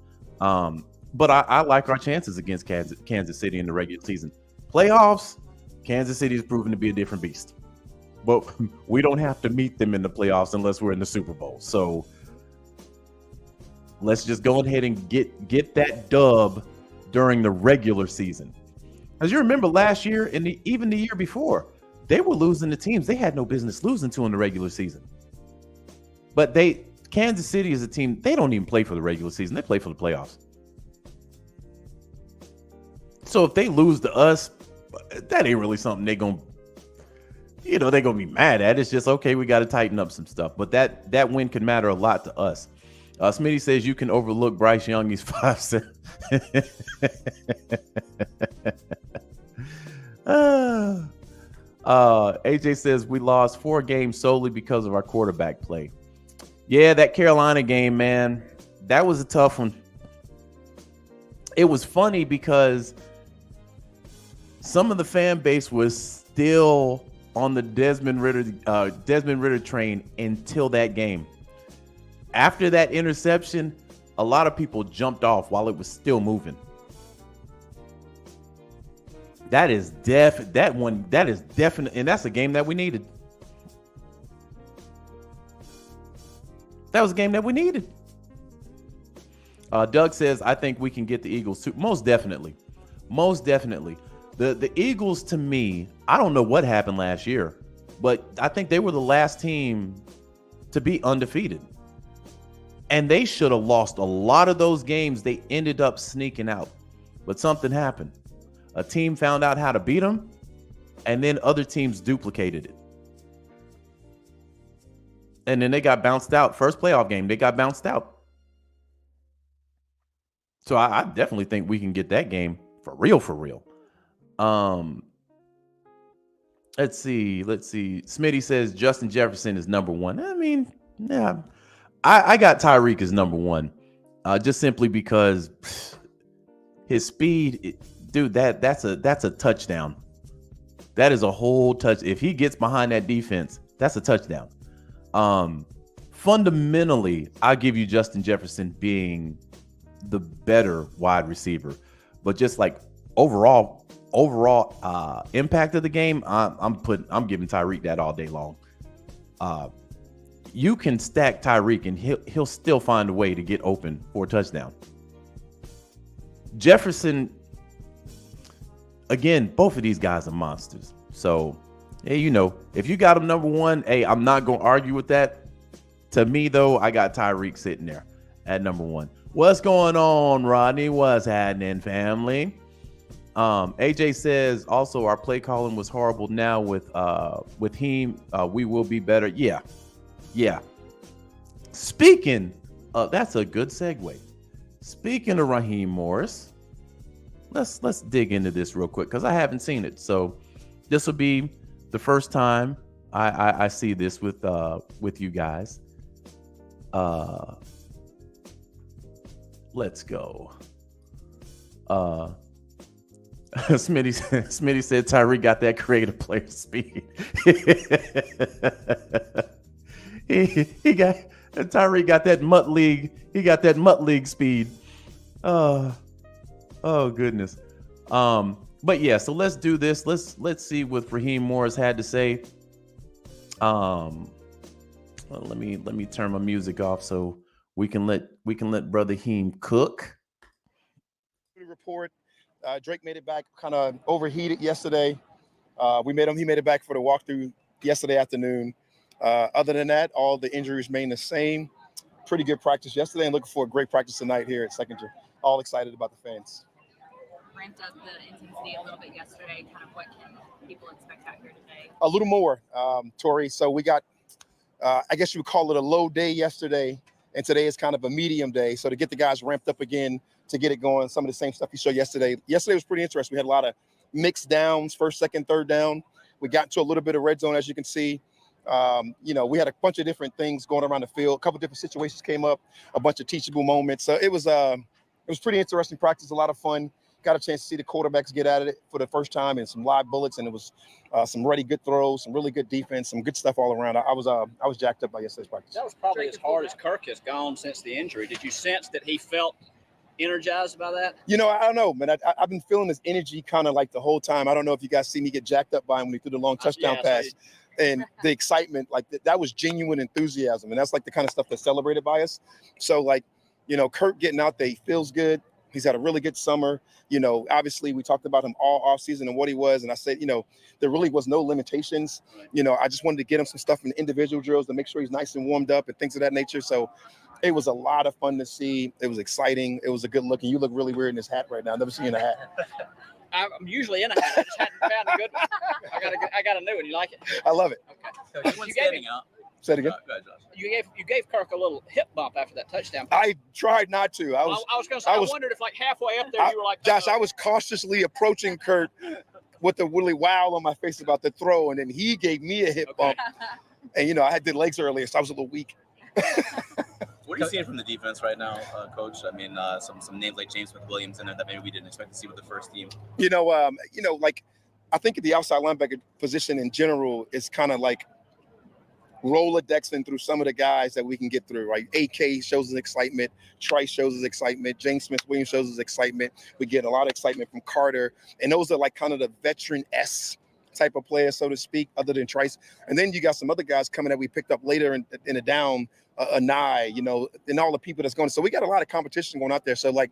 But I like our chances against Kansas City in the regular season. Playoffs, Kansas City is proven to be a different beast. But we don't have to meet them in the playoffs unless we're in the Super Bowl. So let's just go ahead and get that dub during the regular season. As you remember last year and even the year before, they were losing to teams they had no business losing to in the regular season. But Kansas City is a team, they don't even play for the regular season. They play for the playoffs. So if they lose to us, that ain't really something they're going to be mad at. It's just, okay, we got to tighten up some stuff. But that win can matter a lot to us. Smitty says you can overlook Bryce Young. He's 5'7". AJ says we lost 4 games solely because of our quarterback play. Yeah, that Carolina game, man, that was a tough one. It was funny because some of the fan base was still on the Desmond Ridder train until that game. After that interception, a lot of people jumped off while it was still moving. That is definite, and that's a game that we needed. That was a game that we needed. Doug says, I think we can get the Eagles too. Most definitely. The Eagles, to me, I don't know what happened last year, but I think they were the last team to be undefeated. And they should have lost a lot of those games. They ended up sneaking out. But something happened. A team found out how to beat them, and then other teams duplicated it. And then they got bounced out. First playoff game, they got bounced out. So I definitely think we can get that game for real. Let's see. Smitty says Justin Jefferson is number 1. I mean, yeah. I got Tyreek as number 1, just simply because his speed, dude, that's a touchdown. That is a whole touch. If he gets behind that defense, that's a touchdown. Fundamentally, I'll give you Justin Jefferson being the better wide receiver, but just like overall impact of the game, I'm giving Tyreek that all day long. You can stack Tyreek and he'll still find a way to get open for a touchdown. Jefferson, again, both of these guys are monsters. So, hey, if you got him number one, hey, I'm not going to argue with that. To me, though, I got Tyreek sitting there at number one. What's going on, Rodney? What's happening, family? AJ says, also, our play calling was horrible. Now with him, we will be better. Yeah. Speaking of, that's a good segue. Speaking of Raheem Morris, let's dig into this real quick because I haven't seen it. So this will be the first time I see this with you guys. Let's go. Smitty said Tyreek got that creative player speed. Tyreek got that Mutt League. He got that Mutt League speed. Oh goodness. But yeah, so let's do this. Let's see what Raheem Morris had to say. Well, let me turn my music off so we can let Brother Heem cook. Report. Drake made it back kind of overheated yesterday. He made it back for the walkthrough yesterday afternoon. Other than that, all the injuries remain the same. Pretty good practice yesterday and looking for a great practice tonight here at Second Year. All excited about the fans. Ramped up the intensity a little bit yesterday. Kind of what can people expect out here today? A little more, Tori. So we got, I guess you would call it a low day yesterday, and today is kind of a medium day. So to get the guys ramped up again, to get it going, some of the same stuff you showed yesterday. Yesterday was pretty interesting. We had a lot of mixed downs, first, second, third down. We got into a little bit of red zone, as you can see. We had a bunch of different things going around the field. A couple different situations came up, a bunch of teachable moments. So it was pretty interesting practice, a lot of fun. Got a chance to see the quarterbacks get at it for the first time and some live bullets, and it was some really good throws, some really good defense, some good stuff all around. I was jacked up by yesterday's practice. That was probably as hard as Kirk has gone since the injury. Did you sense that he felt energized by that? I don't know, man. I've been feeling this energy kind of like the whole time. I don't know if you guys see me get jacked up by him when he threw the long touchdown pass. And the excitement, like that was genuine enthusiasm. And that's like the kind of stuff that's celebrated by us. So Kurt getting out there, he feels good. He's had a really good summer. Obviously we talked about him all offseason and what he was. And I said, there really was no limitations. I just wanted to get him some stuff in the individual drills to make sure he's nice and warmed up and things of that nature. So it was a lot of fun to see. It was exciting. It was a good look. And you look really weird in this hat right now. I've never seen you in a hat. I'm usually in a hat. I just hadn't found a good one. I got a new one. You like it? I love it. Okay. So you standing up. Say it again. Go ahead, Josh. You gave Kirk a little hip bump after that touchdown. I tried not to. I was going to say, I wondered if like halfway up there you were like, Josh, I was cautiously approaching Kurt with a really wow on my face about the throw, and then he gave me a hip bump. And I did legs earlier, so I was a little weak. What are you seeing from the defense right now, Coach? I mean, some names like James Williams in there that maybe we didn't expect to see with the first team. I think the outside linebacker position in general is kind of like Rolodexing through some of the guys that we can get through, right? AK shows his excitement. Trice shows his excitement. James Smith-Williams shows his excitement. We get a lot of excitement from Carter. And those are like kind of the veteran-esque type of players, so to speak, other than Trice. And then you got some other guys coming that we picked up later in the down, Anai, and all the people that's going. So we got a lot of competition going out there. So when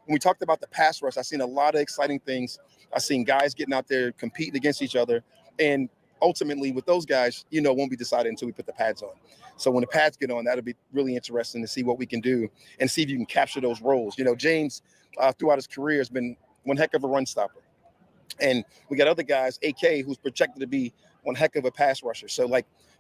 we talked about the pass rush, I've seen a lot of exciting things. I've seen guys getting out there competing against each other. And ultimately with those guys, won't be decided until we put the pads on. So when the pads get on, that'll be really interesting to see what we can do and see if you can capture those roles. James throughout his career has been one heck of a run stopper. And we got other guys, AK, who's projected to be one heck of a pass rusher. So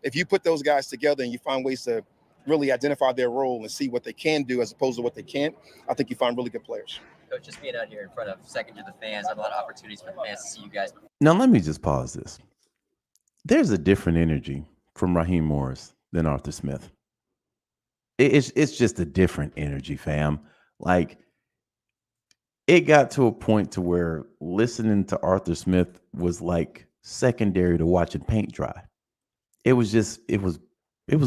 if you put those guys together and you find ways to really identify their role and see what they can do as opposed to what they can't, I think you find really good players. Coach, just being out here in front of Second to the fans, I have a lot of opportunities for the fans to see you guys. Now, let me just pause this. There's a different energy from Raheem Morris than Arthur Smith. It's just a different energy, fam. it got to a point to where listening to Arthur Smith was like secondary to watching paint dry. It was just it was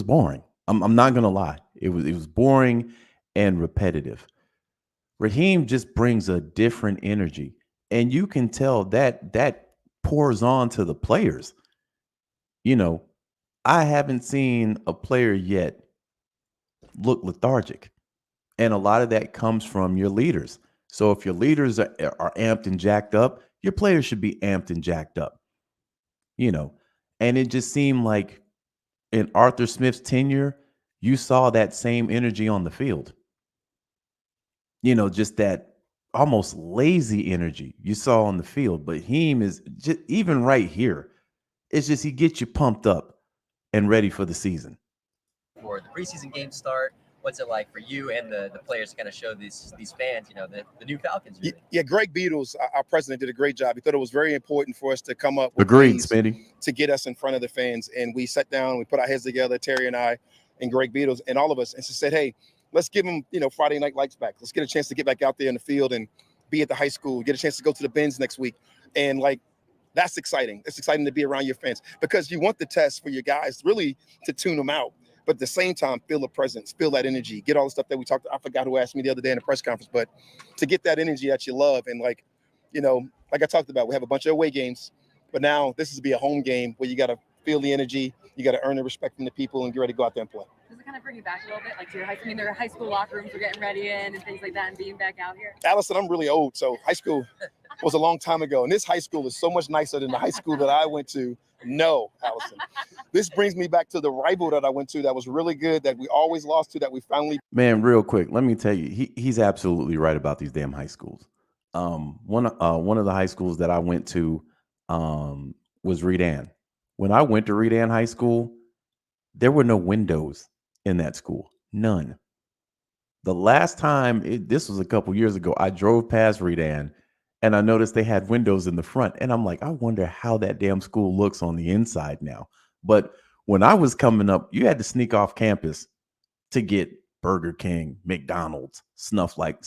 boring. I'm not gonna lie. It was boring and repetitive. Raheem just brings a different energy, and you can tell that that pours on to the players. You know, I haven't seen a player yet look lethargic, and a lot of that comes from your leaders. So if your leaders are amped and jacked up, your players should be amped and jacked up. You know, and it just seemed like in Arthur Smith's tenure, you saw that same energy on the field. Just that almost lazy energy you saw on the field. But Heem is just, even right here, it's just he gets you pumped up and ready for the season. For the preseason games start, what's it like for you and the players to kind of show these fans, the new Falcons? Really? Yeah, Greg Beatles, our president, did a great job. He thought it was very important for us to come up with Agreed, ways Smitty. to get us in front of the fans. And we sat down, we put our heads together, Terry and I, and Greg Beatles, and all of us, and she said, hey, let's give them, Friday night lights back. Let's get a chance to get back out there in the field and be at the high school, get a chance to go to the Benz next week. And that's exciting. It's exciting to be around your fans because you want the test for your guys really to tune them out. But at the same time, feel the presence, feel that energy, get all the stuff that we talked. I forgot who asked me the other day in the press conference, but to get that energy that you love. And like I talked about, we have a bunch of away games, but now this is to be a home game where you got to feel the energy. You got to earn the respect from the people and get ready to go out there and play. Does it kind of bring you back a little bit, like to your their high school locker rooms were getting ready in and things like that, and being back out here? Allison, I'm really old, so high school was a long time ago, and this high school is so much nicer than the high school that I went to. No, Allison. This brings me back to the rival that I went to that was really good, that we always lost to, that we finally. Man, real quick, let me tell you, he's absolutely right about these damn high schools. One of the high schools that I went to was Redan. When I went to Redan High School, there were no windows in that school, none. The last time, this was a couple years ago, I drove past Redan and I noticed they had windows in the front. And I'm like, I wonder how that damn school looks on the inside now. But when I was coming up, you had to sneak off campus to get Burger King, McDonald's, stuff like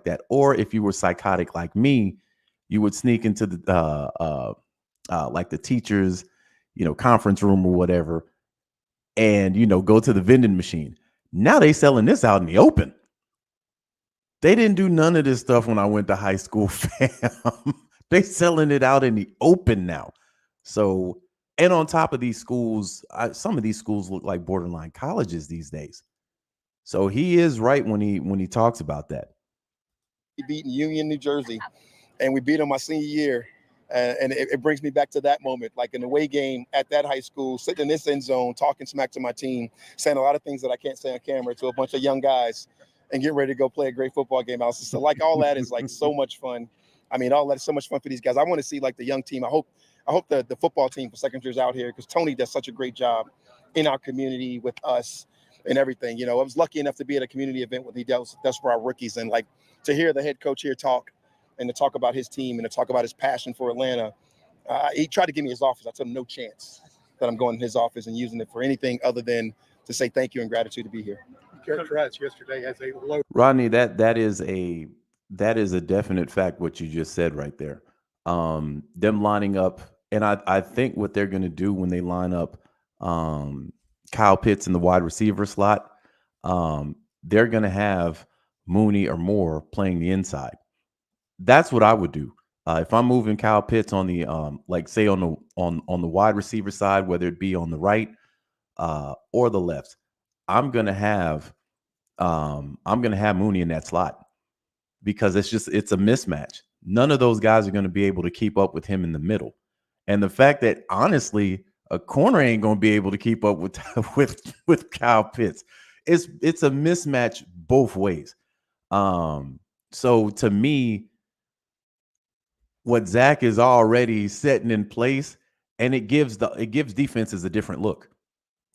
that. Or if you were psychotic like me, you would sneak into the like the teachers, conference room or whatever, and go to the vending machine. Now they selling this out in the open. They didn't do none of this stuff when I went to high school, fam. They selling it out in the open now. So, and on top of these schools, some of these schools look like borderline colleges these days. So he is right when he talks about that. We beat Union, New Jersey, and we beat them my senior year. And it brings me back to that moment, like an away game at that high school, sitting in this end zone, talking smack to my team, saying a lot of things that I can't say on camera to a bunch of young guys, and getting ready to go play a great football game. So like all that is like so much fun. I mean, all that is so much fun for these guys. I want to see like the young team. I hope the football team for second years out here, because Tony does such a great job in our community with us and everything. I was lucky enough to be at a community event when he does for our rookies, and like to hear the head coach here talk and to talk about his team and to talk about his passion for Atlanta. He tried to give me his office. I told him no chance that I'm going to his office and using it for anything other than to say thank you and gratitude to be here. Characterized yesterday as a low. Rodney, that is a definite fact what you just said right there. Them lining up, and I think what they're going to do when they line up Kyle Pitts in the wide receiver slot, they're going to have Mooney or Moore playing the inside. That's what I would do. If I'm moving Kyle Pitts on the like say on the wide receiver side, whether it be on the right or the left, I'm gonna have Mooney in that slot because it's a mismatch. None of those guys are going to be able to keep up with him in the middle. And the fact that honestly a corner ain't going to be able to keep up with with Kyle Pitts, it's a mismatch both ways. So to me, what Zach is already setting in place, and it gives defenses a different look,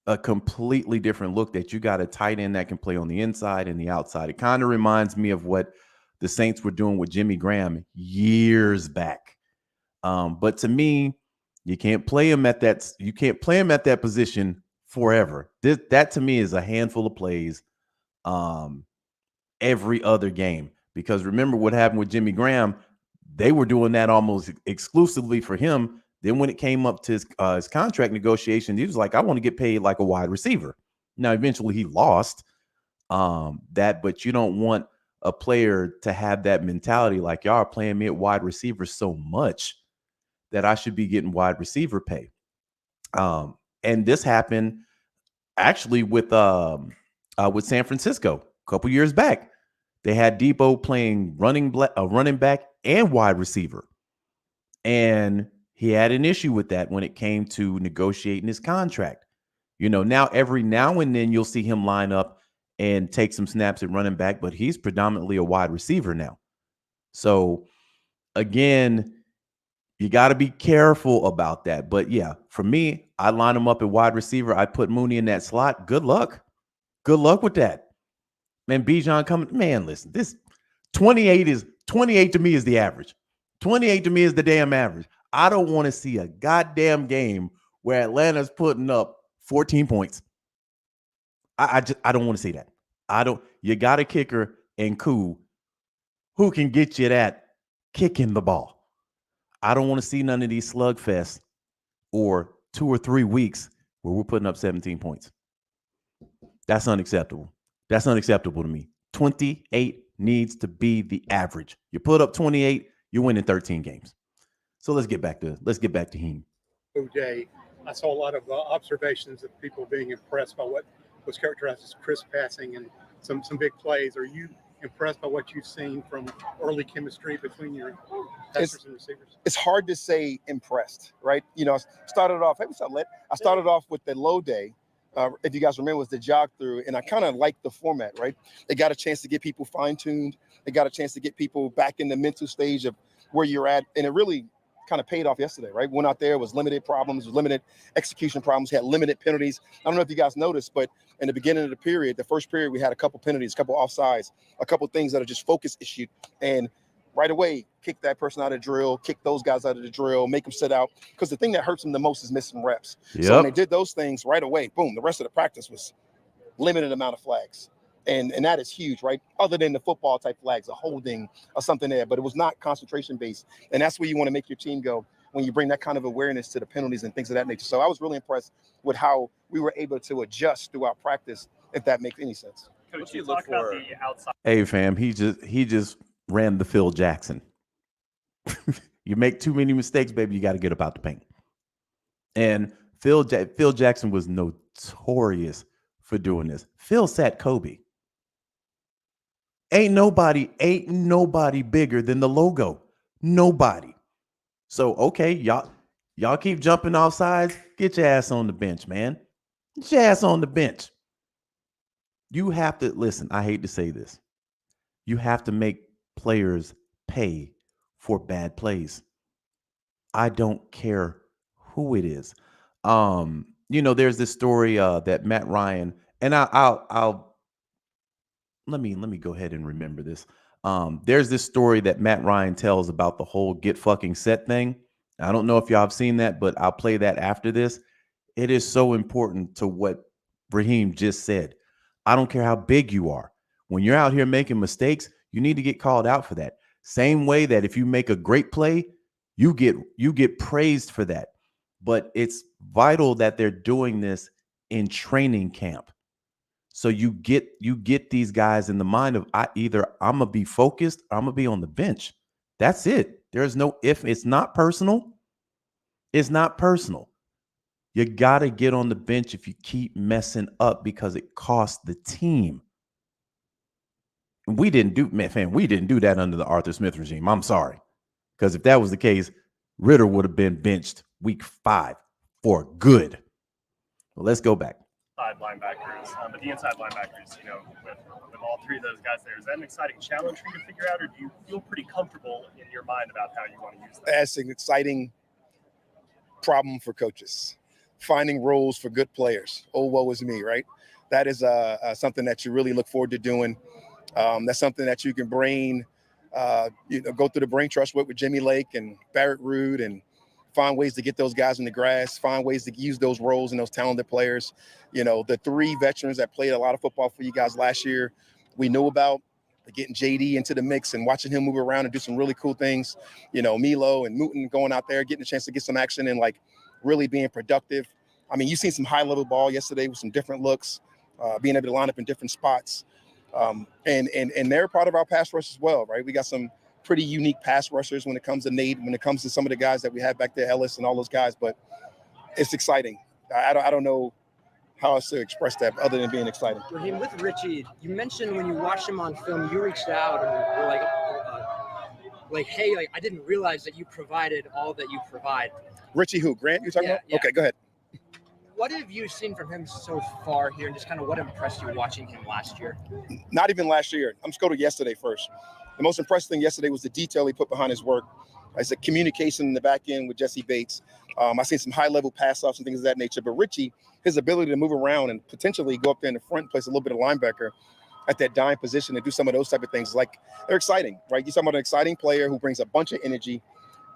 a completely different look, that you got a tight end that can play on the inside and the outside. It kind of reminds me of what the Saints were doing with Jimmy Graham years back. But to me, you can't play him at that. You can't play him at that position forever. That to me is a handful of plays every other game, Because remember what happened with Jimmy Graham, they were doing that almost exclusively for him. Then when it came up to his contract negotiation, he was like, I want to get paid like a wide receiver. Now, eventually he lost that, but you don't want a player to have that mentality like, y'all are playing me at wide receiver so much that I should be getting wide receiver pay. And this happened actually with San Francisco a couple years back. They had Debo playing running back and wide receiver. And he had an issue with that when it came to negotiating his contract. Now every now and then you'll see him line up and take some snaps at running back, but he's predominantly a wide receiver now. So again, you got to be careful about that. But yeah, for me, I line him up at wide receiver. I put Mooney in that slot. Good luck. Good luck with that. Man, Bijan coming. Man, listen, this 28 to me is the average. 28 to me is the damn average. I don't want to see a goddamn game where Atlanta's putting up 14 points. I don't want to see that. You got a kicker and Koo who can get you that kicking the ball. I don't want to see none of these slugfests or 2 or 3 weeks where we're putting up 17 points. That's unacceptable. That's unacceptable to me. 28 needs to be the average. You put up 28, you're winning 13 games. So let's get back to him. OJ, I saw a lot of observations of people being impressed by what was characterized as crisp passing and some big plays. Are you impressed by what you've seen from early chemistry between your passers and receivers? It's hard to say impressed, right? I started off with the low day. If you guys remember, was the jog through, and I kind of liked the format, right? They got a chance to get people fine-tuned. They got a chance to get people back in the mental stage of where you're at, and it really kind of paid off yesterday, right? Went out there, was limited problems, limited execution problems, had limited penalties. I don't know if you guys noticed, but in the beginning of the first period, we had a couple penalties, a couple offsides, a couple things that are just focus issued, and right away, kick that person out of the drill, kick those guys out of the drill, make them sit out. Because the thing that hurts them the most is missing reps. Yep. So when they did those things right away, boom, the rest of the practice was limited amount of flags. And that is huge, right? Other than the football type flags, a holding or something there, but it was not concentration based. And that's where you want to make your team go when you bring that kind of awareness to the penalties and things of that nature. So I was really impressed with how we were able to adjust throughout practice, if that makes any sense. Coach, you talk about the outside. Hey fam, he just ran the Phil Jackson. You make too many mistakes, baby, you got to get up out the paint. And Phil Jackson was notorious for doing this. Phil sat Kobe. Ain't nobody bigger than the logo. Nobody. So, okay, y'all keep jumping off sides. Get your ass on the bench, man. Get your ass on the bench. You have to, listen, I hate to say this. You have to make players pay for bad plays. I don't care who it is. There's this story that Matt Ryan, and I'll let me go ahead and remember this. There's this story that Matt Ryan tells about the whole get fucking set thing. I don't know if y'all have seen that, but I'll play that after this. It is so important to what Raheem just said. I don't care how big you are. When you're out here making mistakes, you need to get called out for that. Same way that if you make a great play, you get praised for that. But it's vital that they're doing this in training camp. So you get these guys in the mind of either I'm gonna be focused or I'm gonna be on the bench. That's it. There's no if. It's not personal. It's not personal. You gotta get on the bench if you keep messing up because it costs the team. We didn't do that under the Arthur Smith regime. I'm sorry. Because if that was the case, Ritter would have been benched week 5 for good. Well, let's go back. Linebackers, but the inside linebackers, with all three of those guys there, is that an exciting challenge for you to figure out, or do you feel pretty comfortable in your mind about how you want to use that? That's an exciting problem for coaches, finding roles for good players. Oh, woe is me, right? That is something that you really look forward to doing. That's something that you can brain, go through the brain trust with Jimmy Lake and Barrett Ruud and find ways to get those guys in the grass, find ways to use those roles and those talented players. The 3 veterans that played a lot of football for you guys last year, we knew about. getting JD into the mix and watching him move around and do some really cool things. You know, Milo and Mooten going out there, getting a chance to get some action and like really being productive. I mean, you've seen some high-level ball yesterday with some different looks, being able to line up in different spots. And they're part of our pass rush as well, right? We got some pretty unique pass rushers when it comes to Nate, when it comes to some of the guys that we have back there, Ellis and all those guys, but it's exciting. I don't know how else to express that other than being exciting. Raheem, with Richie, you mentioned when you watched him on film, you reached out and were like, hey, like I didn't realize that you provided all that you provide. Richie who? Grant, you talking about? Yeah. Okay, go ahead. What have you seen from him so far here, and just kind of what impressed you watching him last year? Not even last year. I'm just going to yesterday first. The most impressive thing yesterday was the detail he put behind his work. I said communication in the back end with Jesse Bates. I seen some high-level pass-offs and things of that nature. But Richie, his ability to move around and potentially go up there in the front and place a little bit of linebacker at that dime position and do some of those type of things, like they're exciting, right? You're talking about an exciting player who brings a bunch of energy.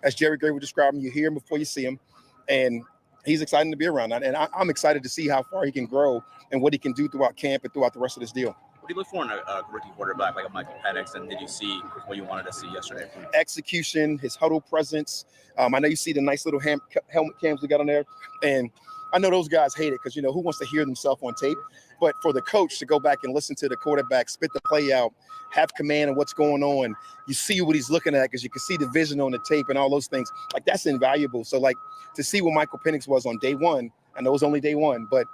As Jerry Gray would describe him, you hear him before you see him. And he's exciting to be around. And I'm excited to see how far he can grow and what he can do throughout camp and throughout the rest of this deal. What do you look for in a rookie quarterback like a Michael Penix, and did you see what you wanted to see yesterday? Execution, his huddle presence. I know you see the nice little helmet cams we got on there, and I know those guys hate it because, you know, who wants to hear themselves on tape? But for the coach to go back and listen to the quarterback, spit the play out, have command of what's going on, you see what he's looking at because you can see the vision on the tape and all those things. Like, that's invaluable. So, like, to see what Michael Penix was on day one, I know it was only day one, but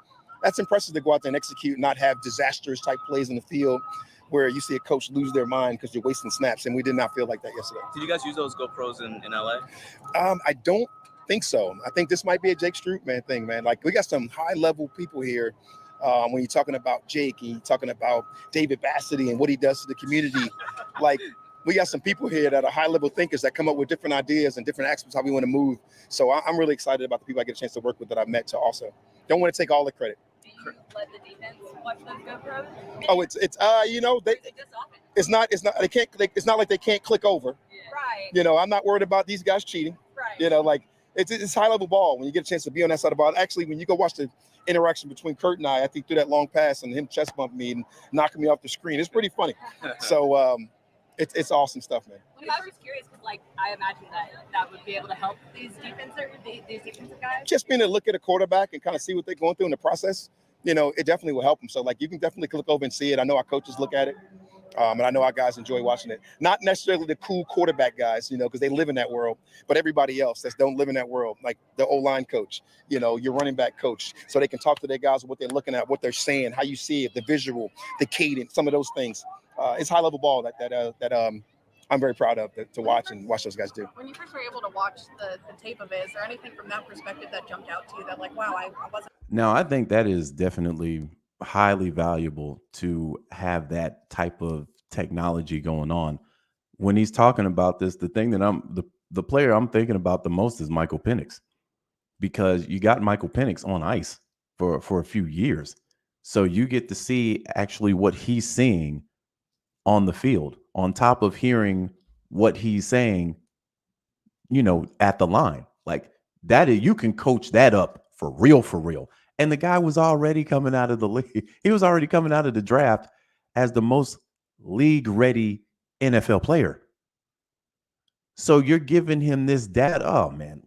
that's impressive to go out there and execute, not have disastrous type plays in the field where you see a coach lose their mind because you're wasting snaps. And we did not feel like that yesterday. Did you guys use those GoPros in LA? I don't think so. I think this might be a Jake Stroop thing, man. Like, we got some high level people here. When you're talking about Jake and you're talking about David Bassity and what he does to the community, like, we got some people here that are high level thinkers that come up with different ideas and different aspects how we want to move. So I'm really excited about the people I get a chance to work with that I've met. To also don't want to take all the credit. Do you let the defense watch those GoPros? Oh, it's you know, it's not it's not like they can't click over. Right. You know, I'm not worried about these guys cheating. Right. You know, like it's high level ball when you get a chance to be on that side of the ball. Actually, when you go watch the interaction between Kurt and I think through that long pass and him chest bumping me and knocking me off the screen, it's pretty funny. So it's awesome stuff, man. Well, I was curious because, like, I imagine that would be able to help these defensive guys. Just being able to look at a quarterback and kind of see what they're going through in the process, you know, it definitely will help them. So, like, you can definitely look over and see it. I know our coaches look at it, and I know our guys enjoy watching it. Not necessarily the cool quarterback guys, you know, because they live in that world, but everybody else that don't live in that world, like the O-line coach, you know, your running back coach, so they can talk to their guys what they're looking at, what they're saying, how you see it, the visual, the cadence, some of those things. It's high level ball that I'm very proud of to watch those guys do. When you first were able to watch the tape of it, is there anything from that perspective that jumped out to you that, like, wow, I wasn't? Now, I think that is definitely highly valuable to have that type of technology going on. When he's talking about this, the thing that the player I'm thinking about the most is Michael Penix, because you got Michael Penix on ice for a few years. So you get to see actually what he's seeing on the field, on top of hearing what he's saying, you know, at the line. Like, that is, you can coach that up for real. And the guy was already coming out of the league. He was already coming out of the draft as the most league-ready NFL player. So you're giving him this data. Oh, man.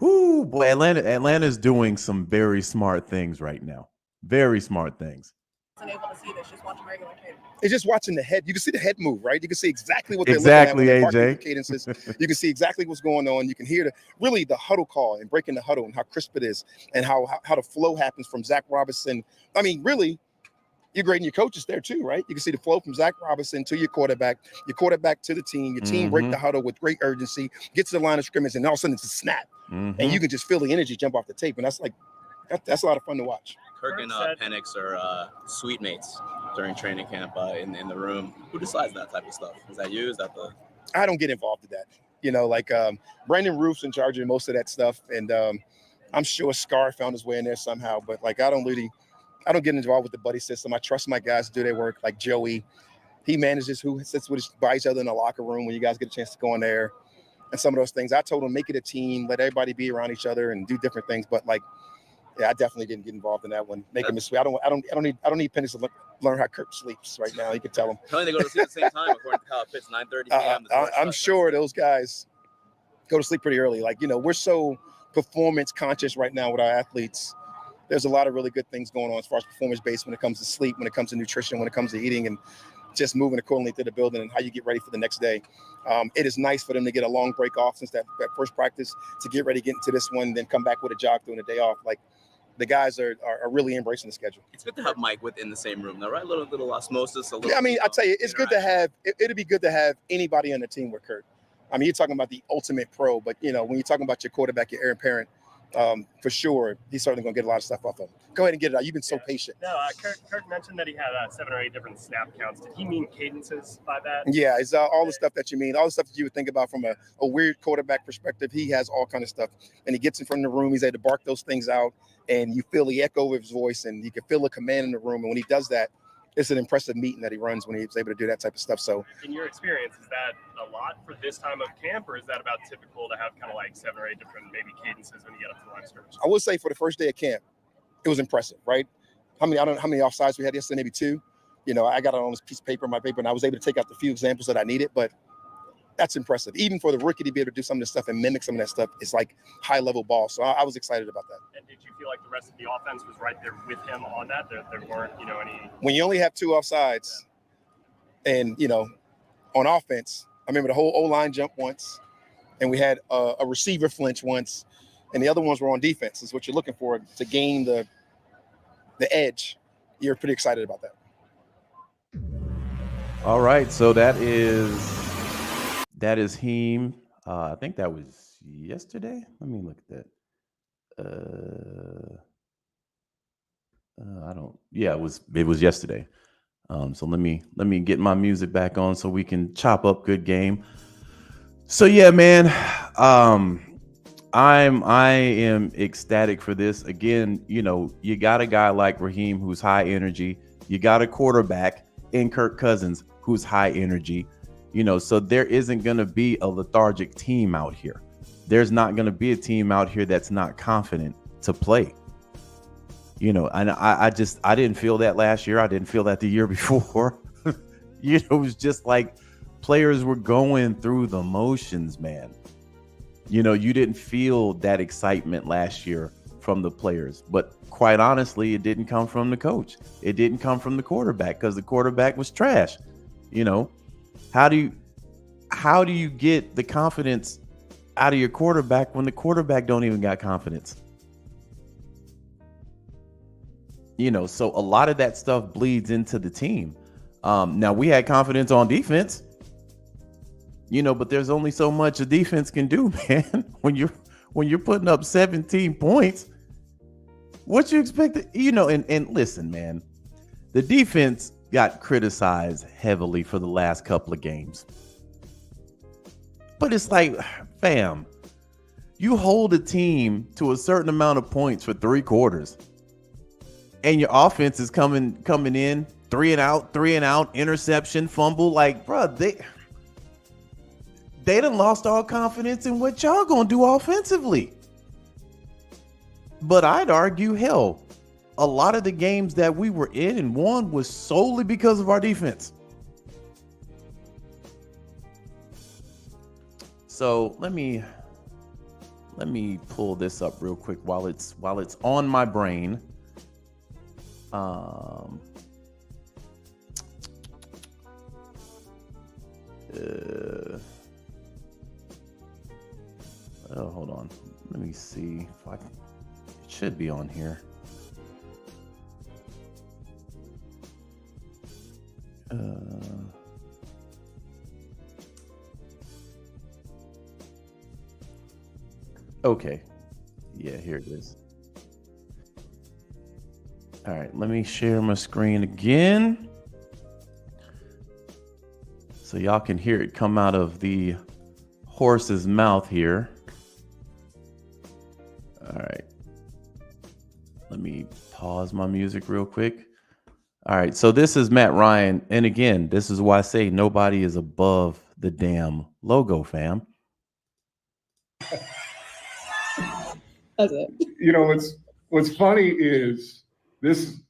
Whoo, boy, Atlanta's doing some very smart things right now. Very smart things. Able to see this, just watching regular tape. It's just watching the head. You can see the head move, right? You can see exactly what they're exactly, looking at. AJ. Cadences. You can see exactly what's going on. You can hear the huddle call and breaking the huddle and how crisp it is and how the flow happens from Zach Robinson. I mean, really, you're grading your coaches there too, right? You can see the flow from Zach Robinson to your quarterback to the team. Your team break the huddle with great urgency, gets to the line of scrimmage, and all of a sudden it's a snap. And you can just feel the energy jump off the tape. And that's a lot of fun to watch. Kirk and Penix are suite mates during training camp in the room. Who decides that type of stuff? Is that you? Is that the? I don't get involved in that. You know, like Brandon Roof's in charge of most of that stuff, and I'm sure Scar found his way in there somehow. But like, I don't get involved with the buddy system. I trust my guys to do their work. Like Joey, he manages who sits by each other in the locker room when you guys get a chance to go in there, and some of those things. I told him make it a team, let everybody be around each other and do different things. But like, Yeah, I definitely didn't get involved in that one. Make him asleep. I don't need Penix to learn how Kirk sleeps right now. You can tell him. Tell they go to sleep at the same time according to Kyle Pitts, 9:30 p.m. I'm sure those guys go to sleep pretty early. Like, we're so performance conscious right now with our athletes. There's a lot of really good things going on as far as performance based when it comes to sleep, when it comes to nutrition, when it comes to eating, and just moving accordingly to the building and how you get ready for the next day. It is nice for them to get a long break off since that first practice to get ready to get into this one, then come back with a jog during the day off. Like, the guys are really embracing the schedule. It's good to have Mike within the same room, though, right? A little osmosis. I tell you, it's good to have. It'd be good to have anybody on the team with Kurt. I mean, you're talking about the ultimate pro, but when you're talking about your quarterback, your heir apparent, for sure, he's certainly going to get a lot of stuff off of him. Go ahead and get it out. You've been so patient. No, Kurt mentioned that he had 7 or 8 different snap counts. Did he mean cadences by that? Yeah, it's all the stuff that you mean, all the stuff that you would think about from a weird quarterback perspective. He has all kind of stuff, and he gets in front of the room. He's able to bark those things out, and you feel the echo of his voice, and you can feel the command in the room. And when he does that, it's an impressive meeting that he runs when he's able to do that type of stuff. So, in your experience, is that a lot for this time of camp, or is that about typical to have kind of like 7 or 8 different maybe cadences when you get up to the line of scrimmage? I would say for the first day of camp, it was impressive, right? I don't know how many offsides we had yesterday, maybe 2. I got it on this piece of paper, my paper, and I was able to take out the few examples that I needed, but that's impressive. Even for the rookie to be able to do some of this stuff and mimic some of that stuff, it's like high-level ball. So I was excited about that. And did you feel like the rest of the offense was right there with him on that? There weren't, any... When you only have 2 offsides and, on offense, I remember the whole O-line jump once, and we had a receiver flinch once, and the other ones were on defense. Is what you're looking for to gain the edge. You're pretty excited about that. All right, so that is Heem. I think that was yesterday. Let me look at that. It was yesterday. So let me get my music back on so we can chop up good game. So yeah, man, I am ecstatic for this. Again, you got a guy like Raheem who's high energy. You got a quarterback in Kirk Cousins who's high energy. So there isn't going to be a lethargic team out here. There's not going to be a team out here that's not confident to play. And I didn't feel that last year. I didn't feel that the year before. It was just like players were going through the motions, man. You didn't feel that excitement last year from the players, but quite honestly, it didn't come from the coach. It didn't come from the quarterback because the quarterback was trash. How do you get the confidence out of your quarterback when the quarterback don't even got confidence? So a lot of that stuff bleeds into the team. Now we had confidence on defense, but there's only so much a defense can do, man. When you're putting up 17 points, what you expect? And listen, man, the defense got criticized heavily for the last couple of games. But it's like, fam, you hold a team to a certain amount of points for 3 quarters, and your offense is coming in 3 and out, interception, fumble. Like, bro, they done lost all confidence in what y'all gonna do offensively. But I'd argue, hell, a lot of the games that we were in and won was solely because of our defense. So let me pull this up real quick while it's on my brain. Oh, hold on. Let me see if it should be on here. Okay. Yeah, here it is. All right, let me share my screen again so y'all can hear it come out of the horse's mouth here. All right. Let me pause my music real quick. All right, so this is Matt Ryan. And again, this is why I say nobody is above the damn logo, fam. That's it. It's what's funny is this.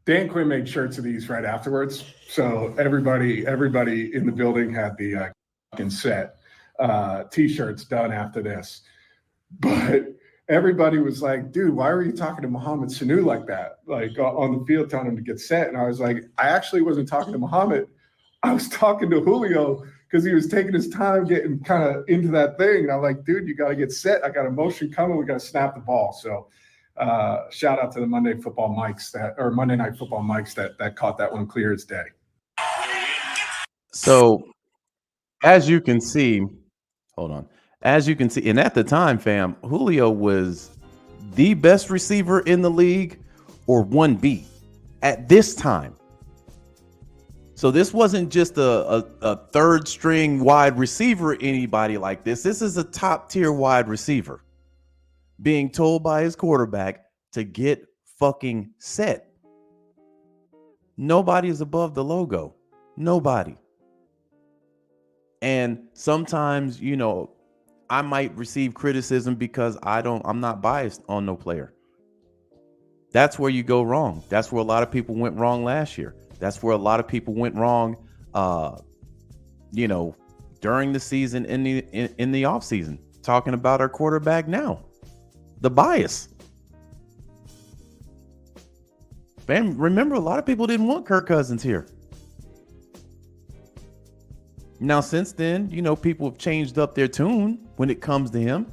Dan Quinn made shirts of these right afterwards, so everybody in the building had the fucking set T-shirts done after this. But everybody was like, "Dude, why were you talking to Mohamed Sanu like that? Like on the field, telling him to get set?" And I was like, "I actually wasn't talking to Mohamed. I was talking to Julio because he was taking his time getting kind of into that thing." And I'm like, "Dude, you got to get set. I got a motion coming. We got to snap the ball." So. Shout out to the Monday Night Football mics that caught that one clear as day. So, as you can see, and at the time, fam, Julio was the best receiver in the league, or 1B at this time. So this wasn't just a third string wide receiver, anybody like this. This is a top tier wide receiver being told by his quarterback to get fucking set. Nobody is above the logo. Nobody. And sometimes, I might receive criticism because I'm not biased on no player. That's where you go wrong. That's where a lot of people went wrong last year. That's where a lot of people went wrong, during the season, in the off season, talking about our quarterback now. The bias. Man, remember, a lot of people didn't want Kirk Cousins here. Now, since then, people have changed up their tune when it comes to him.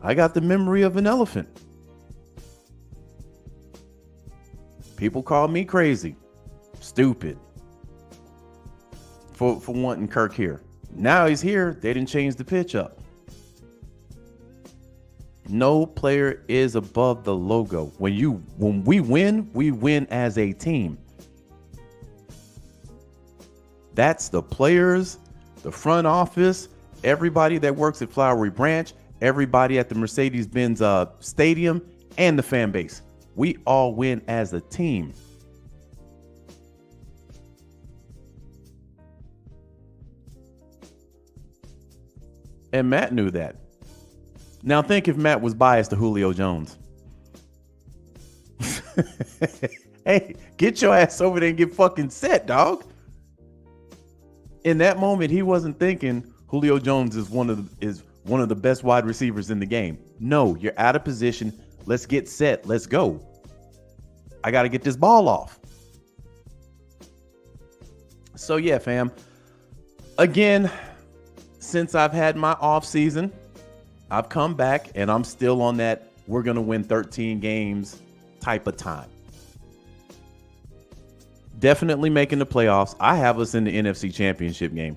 I got the memory of an elephant. People call me crazy, stupid for wanting Kirk here. Now he's here. They didn't change the pitch up. No player is above the logo. When we win as a team. That's the players, the front office, everybody that works at Flowery Branch, everybody at the Mercedes-Benz Stadium, and the fan base. We all win as a team. And Matt knew that. Now think if Matt was biased to Julio Jones. Hey, get your ass over there and get fucking set, dog. In that moment, he wasn't thinking Julio Jones is one of the best wide receivers in the game. No, you're out of position. Let's get set. Let's go. I got to get this ball off. So yeah, fam. Again, since I've had my off season, I've come back and I'm still on that we're going to win 13 games type of time. Definitely making the playoffs. I have us in the NFC Championship game.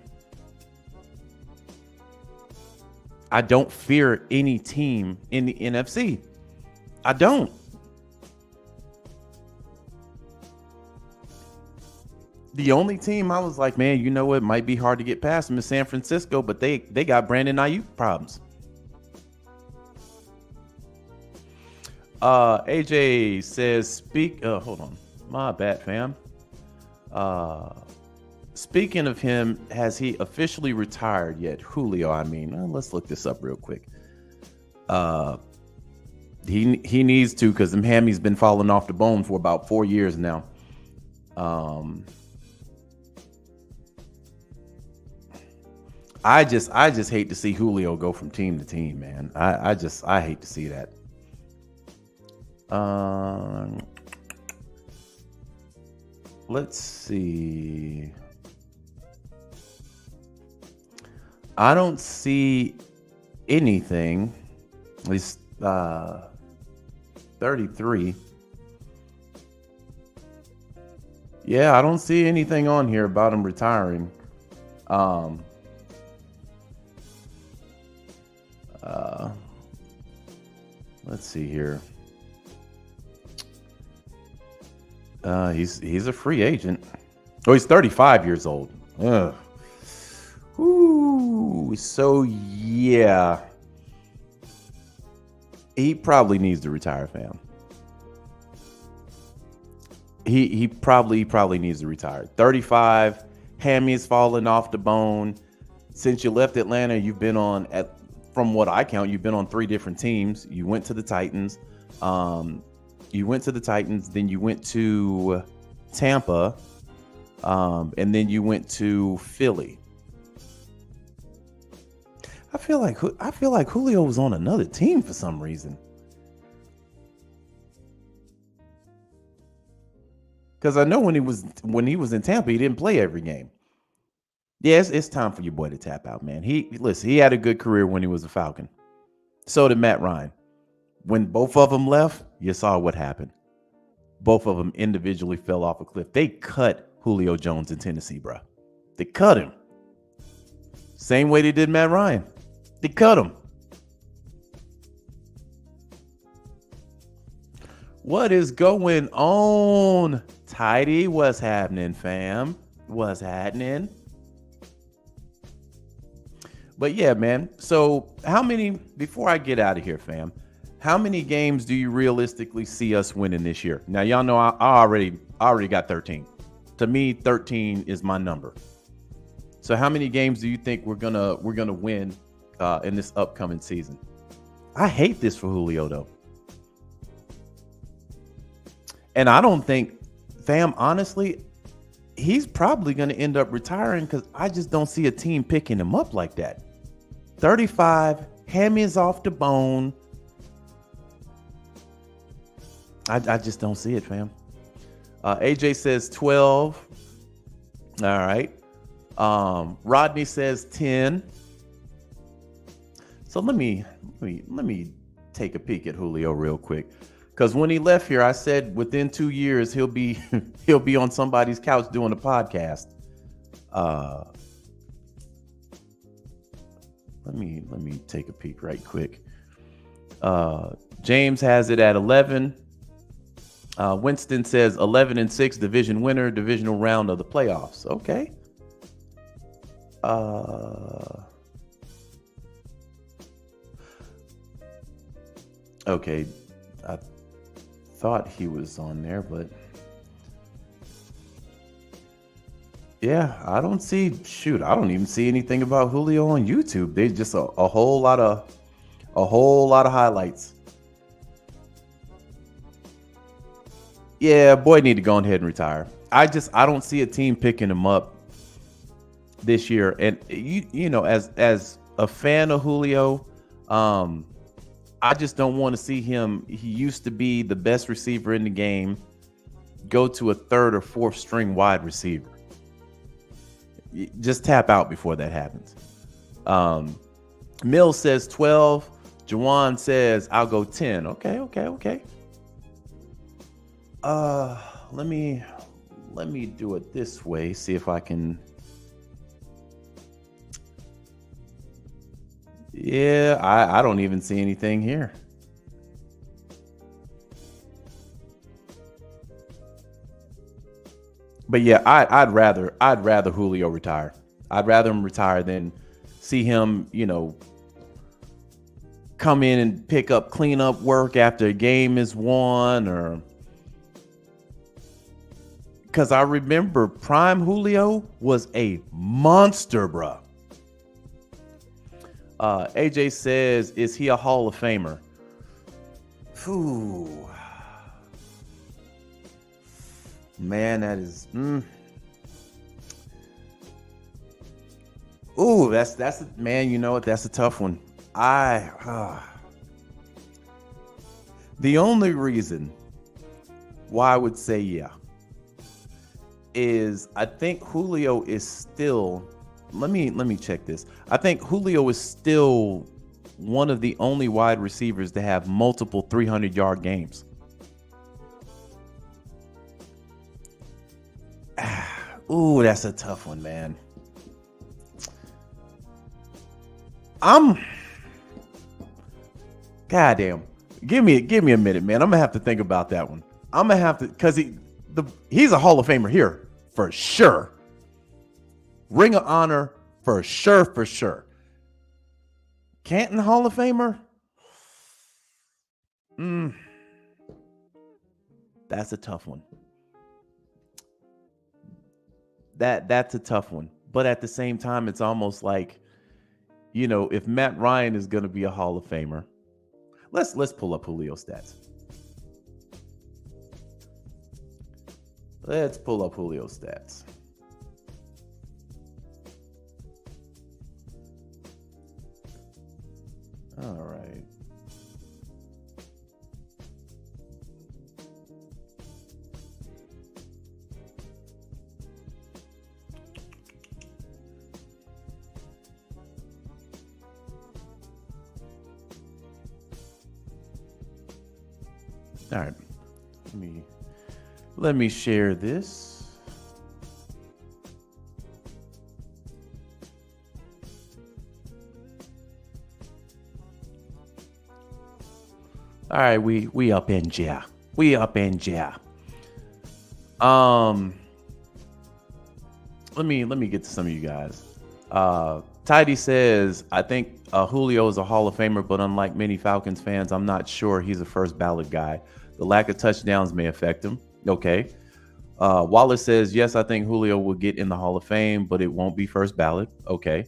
I don't fear any team in the NFC. I don't. The only team I was like, man, it might be hard to get past them is San Francisco, but they got Brandon Ayuk problems. AJ says, hold on. My bad, fam. Speaking of him, has he officially retired yet? Julio, let's look this up real quick. He needs to, because them hammies been falling off the bone for about 4 years now. I just hate to see Julio go from team to team, man. I hate to see that. Let's see. I don't see anything. At least 33. Yeah, I don't see anything on here about him retiring. Let's see here. He's a free agent. Oh, he's 35 years old. Ugh. Ooh, so yeah. He probably needs to retire, fam. He probably needs to retire. 35, hammy's falling off the bone. Since you left Atlanta, you've been on, from what I count, you've been on 3 different teams. You went to the Titans, You went to the Titans, then you went to Tampa, and then you went to Philly. I feel like Julio was on another team for some reason. Because I know when he was in Tampa, he didn't play every game. Yes, it's time for your boy to tap out, man. He had a good career when he was a Falcon. So did Matt Ryan. When both of them left, you saw what happened. Both of them individually fell off a cliff. They cut Julio Jones in Tennessee, bro. They cut him. Same way they did Matt Ryan. They cut him. What is going on, Tidy? What's happening, fam? What's happening? But yeah, man. So before I get out of here, fam, how many games do you realistically see us winning this year? Now, y'all know I already got 13. To me, 13 is my number. So how many games do you think we're gonna win in this upcoming season? I hate this for Julio, though. And I don't think, fam, honestly, he's probably going to end up retiring because I just don't see a team picking him up like that. 35, hammy is off the bone. I just don't see it, fam. AJ says 12. All right. Rodney says 10. So let me take a peek at Julio real quick. Because when he left here, I said within 2 years he'll be on somebody's couch doing a podcast. Let me take a peek right quick. James has it at 11. Winston says 11-6 division winner, divisional round of the playoffs. Okay. Okay. I thought he was on there, but yeah, I don't even see anything about Julio on YouTube. There's just a whole lot of highlights. Yeah, boy need to go ahead and retire. I don't see a team picking him up this year. And you know, as a fan of Julio, I just don't want to see him. He used to be the best receiver in the game, go to a third or fourth string wide receiver. Just tap out before that happens. Mill says 12. Jawan says I'll go 10. Okay. Let me do it this way. See if I can. Yeah, I don't even see anything here. But yeah, I'd rather Julio retire. I'd rather him retire than see him, come in and pick up cleanup work after a game is won, or because I remember prime Julio was a monster, bruh. AJ says, is he a Hall of Famer? Whew. Man, that is. Ooh, that's man. You know what? That's a tough one. The only reason why I would say yeah is I think Julio is still. Let me check this. I think Julio is still one of the only wide receivers to have multiple 300-yard games. Ooh, that's a tough one, man. Goddamn. Give me a minute, man. I'm gonna have to think about that one. I'm gonna have to, because he's a Hall of Famer here for sure. Ring of Honor for sure. Canton Hall of Famer? That's a tough one. That's a tough one. But at the same time, it's almost like, if Matt Ryan is going to be a Hall of Famer, let's pull up Julio stats. Let's pull up Julio's stats. All right. All right. Let me share this. All right, we up in jail. We up in jail. Let me get to some of you guys. Tidy says, I think Julio is a Hall of Famer, but unlike many Falcons fans, I'm not sure he's a first ballot guy. The lack of touchdowns may affect him. Okay. Wallace says, yes, I think Julio will get in the Hall of Fame, but it won't be first ballot. Okay.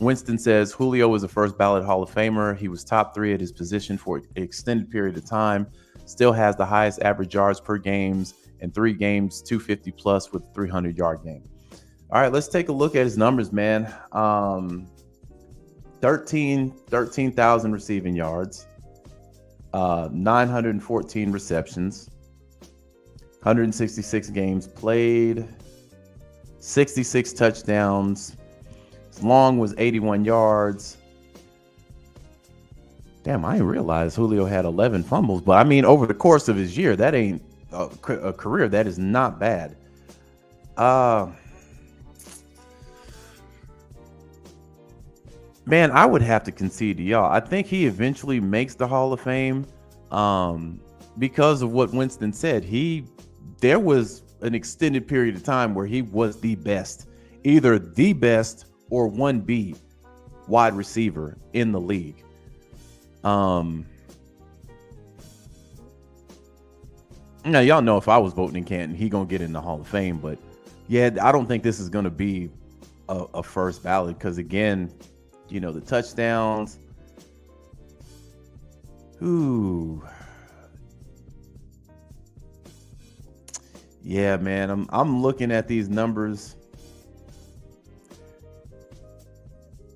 Winston says, Julio is a first ballot Hall of Famer. He was top 3 at his position for an extended period of time. Still has the highest average yards per games in 3 games, 250 plus with 300-yard game. All right, let's take a look at his numbers, man. 13,000 receiving yards, 914 receptions, 166 games played, 66 touchdowns. His long was 81 yards. Damn, I didn't realize Julio had 11 fumbles, but I mean, over the course of his year, that ain't a career. That is not bad. Man, I would have to concede to y'all. I think he eventually makes the Hall of Fame because of what Winston said. There was an extended period of time where he was the best, either the best or 1B wide receiver in the league. Now, y'all know if I was voting in Canton, he gonna get in the Hall of Fame. But yeah, I don't think this is gonna be a first ballot because, again, you know, the touchdowns. Ooh. Yeah, man, I'm looking at these numbers.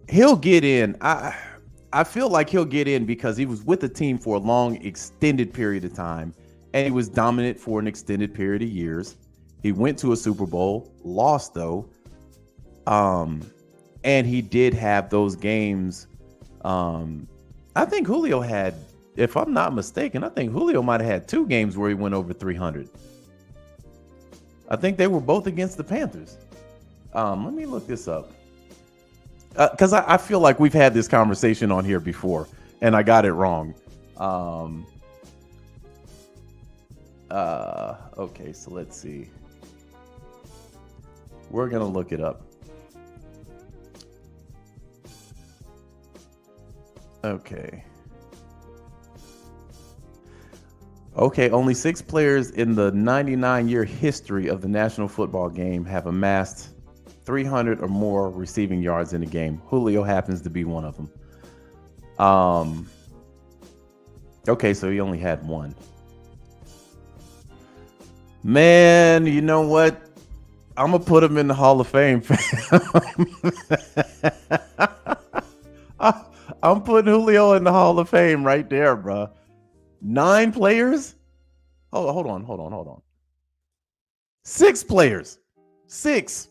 He'll get in. I feel like he'll get in because he was with the team for a long, extended period of time, and he was dominant for an extended period of years. He went to a Super Bowl, lost though. And he did have those games. I think Julio had, if I'm not mistaken, I think Julio might have had 2 games where he went over 300. I think they were both against the Panthers. Let me look this up. Because I feel like we've had this conversation on here before, and I got it wrong. Okay, so let's see. We're going to look it up. Okay, only 6 players in the 99-year history of the National Football Game have amassed 300 or more receiving yards in a game. Julio happens to be one of them. Okay, so he only had 1. Man, you know what? I'm going to put him in the Hall of Fame. I'm putting Julio in the Hall of Fame right there, bro. 9 players? Hold on. 6 players. 6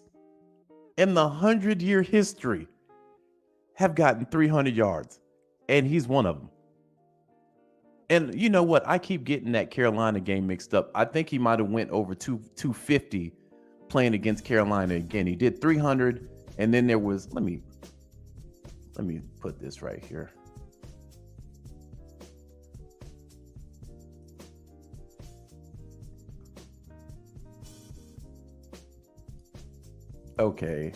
in the 100-year history have gotten 300 yards, and he's one of them. And you know what? I keep getting that Carolina game mixed up. I think he might have went over 250 playing against Carolina again. He did 300, and then there was, let me put this right here. Okay.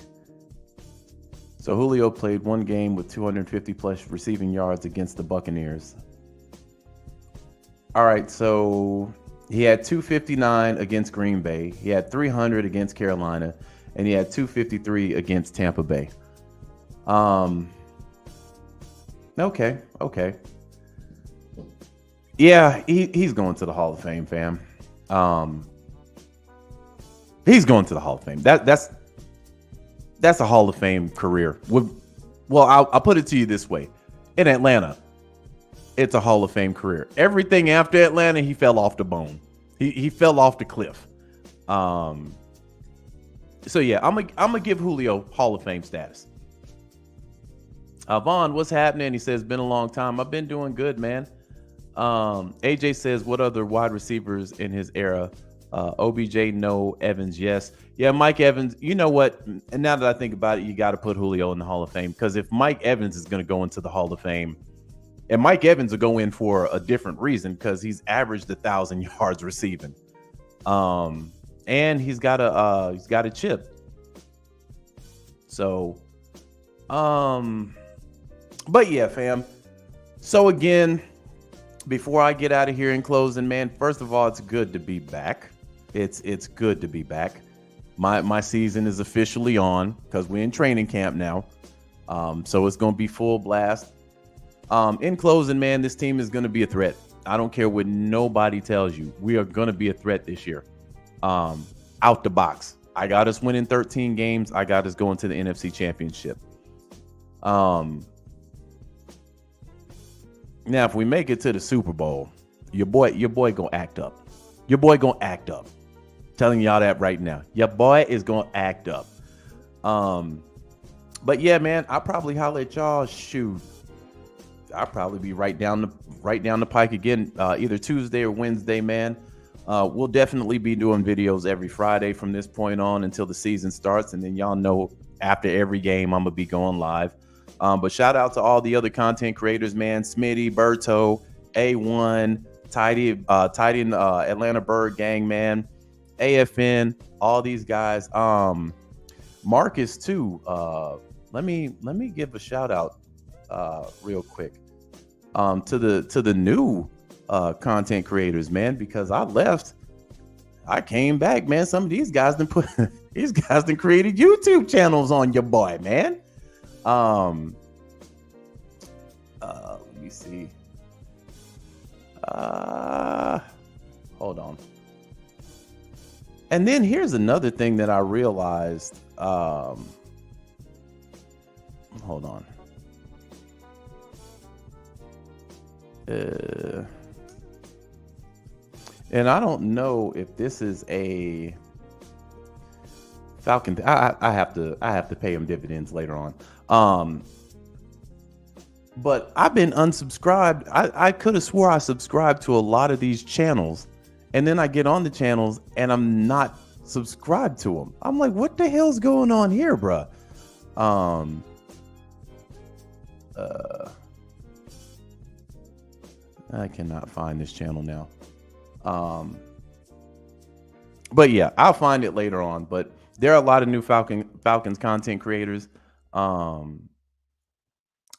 So Julio played 1 game with 250 plus receiving yards against the Buccaneers. All right, so he had 259 against Green Bay. He had 300 against Carolina, and he had 253 against Tampa Bay. Okay. Yeah, he's going to the Hall of Fame, fam. He's going to the Hall of Fame. That's a Hall of Fame career. I'll put it to you this way. In Atlanta, it's a Hall of Fame career. Everything after Atlanta, he fell off the bone. He fell off the cliff. So yeah, I'm gonna give Julio Hall of Fame status. Vaughn, what's happening? He says, been a long time. I've been doing good, man. AJ says, what other wide receivers in his era? OBJ, no. Evans, yes. Yeah, Mike Evans. You know what? And now that I think about it, you got to put Julio in the Hall of Fame, because if Mike Evans is going to go into the Hall of Fame, and Mike Evans will go in for a different reason, because he's averaged 1,000 yards receiving, and he's got a chip. So, but yeah, fam. So again, before I get out of here in closing, man, first of all, it's good to be back. It's good to be back. My season is officially on, because we're in training camp now. So it's going to be full blast. In closing, man, this team is going to be a threat. I don't care what nobody tells you. We are going to be a threat this year. Out the box. I got us winning 13 games. I got us going to the NFC Championship. Now, if we make it to the Super Bowl, your boy gonna act up. Your boy gonna act up. Telling y'all that right now. Your boy is gonna act up. But yeah, man, I'll probably holler at y'all. Shoot, I'll probably be right down the pike again, either Tuesday or Wednesday, man. We'll definitely be doing videos every Friday from this point on until the season starts, and then y'all know after every game I'm gonna be going live. But shout out to all the other content creators, man. Smitty, Berto, A1, Tidy in Atlanta Bird Gang, man. AFN, all these guys. Marcus too. Let me give a shout out real quick to the new content creators, man, because I left, I came back, man. Some of these guys done created YouTube channels on your boy, man. Let me see. Hold on. And then here's another thing that I realized. Hold on. And I don't know if this is a Falcon. I have to pay him dividends later on. But I've been unsubscribed. I could have swore I subscribed to a lot of these channels, and then I get on the channels and I'm not subscribed to them. I'm like, what the hell's going on here, bruh? I cannot find this channel now. But yeah, I'll find it later on. But there are a lot of new Falcons content creators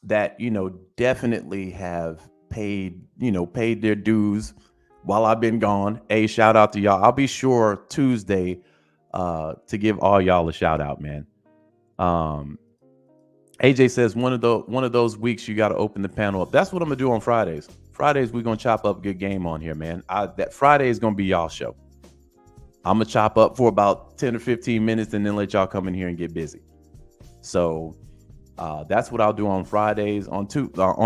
that, definitely have paid their dues while I've been gone. Hey, shout out to y'all. I'll be sure Tuesday to give all y'all a shout out, man. AJ says one of those weeks you got to open the panel up. That's what I'm gonna do on Fridays. Fridays we're gonna chop up a good game on here, man. That Friday is gonna be y'all show. I'm gonna chop up for about 10 or 15 minutes and then let y'all come in here and get busy. So that's what I'll do on Fridays. On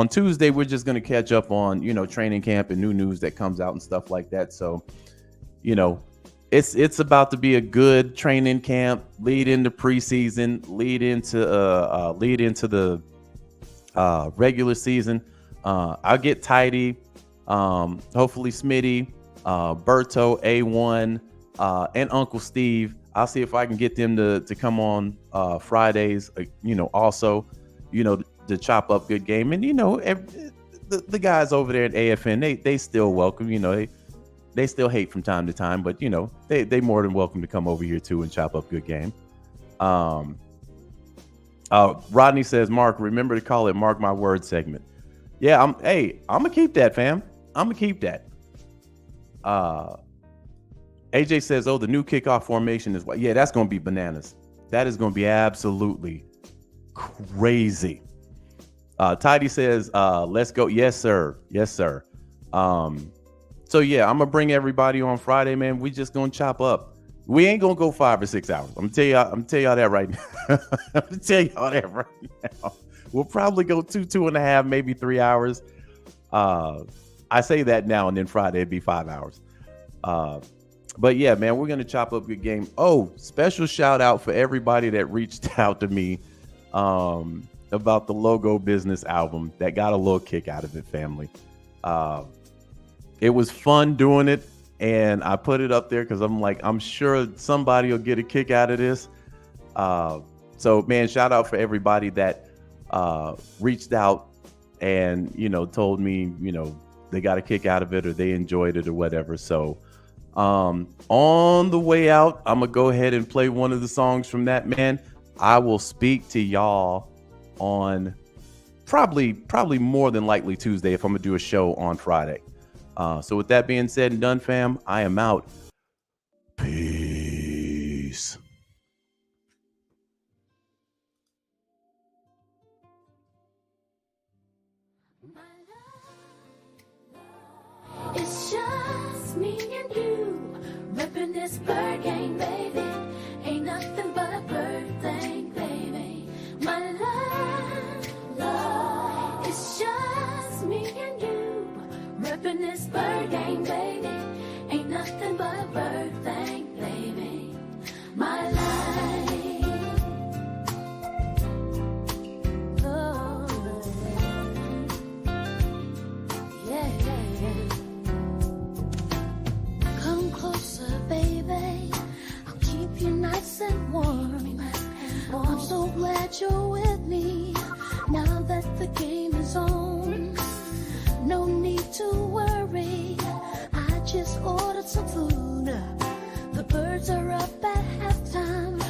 Tuesday, we're just gonna catch up on training camp and new news that comes out and stuff like that. So it's about to be a good training camp, lead into preseason, lead into the regular season. I'll get Tidy, hopefully Smitty, Berto, A1, and Uncle Steve. I'll see if I can get them to come on Fridays, also, to chop up good game. And, the guys over there at AFN, they still welcome, they still hate from time to time, but, they more than welcome to come over here too and chop up good game. Rodney says, Mark, remember to call it Mark My Word segment. Yeah, I'm gonna keep that, fam. I'm gonna keep that. AJ says, oh, the new kickoff formation is what? Yeah, that's gonna be bananas. That is gonna be absolutely crazy. Tidy says, let's go. Yes, sir. Yes, sir. So yeah, I'm gonna bring everybody on Friday, man. We just gonna chop up. We ain't gonna go 5 or 6 hours. I'm gonna tell y'all that right now. I'm gonna tell y'all that right now. We'll probably go 2.5, maybe 3 hours. I say that now, and then Friday it'd be 5 hours. But yeah, man, we're gonna chop up a good game. Oh, special shout out for everybody that reached out to me about the Logo Business album. That got a little kick out of it, family. It was fun doing it, and I put it up there because I'm sure somebody will get a kick out of this. So man, shout out for everybody that reached out and told me they got a kick out of it or they enjoyed it or whatever. So on the way out, I'm gonna go ahead and play one of the songs from that, man. I will speak to y'all on probably more than likely Tuesday if I'm gonna do a show on Friday. So with that being said and done, fam, I am out. Peace. It's just me and you, repping this bird gang, baby. Ain't nothing but a bird thing, baby. My love, it's just me and you, repping this bird gang, baby. Ain't nothing but a bird thing, baby. My life. Oh, yeah. Come closer, baby. I'll keep you nice and warm. I'm so glad you're with me now that the game is on. No need to worry. I just ordered some food. The birds are up at halftime.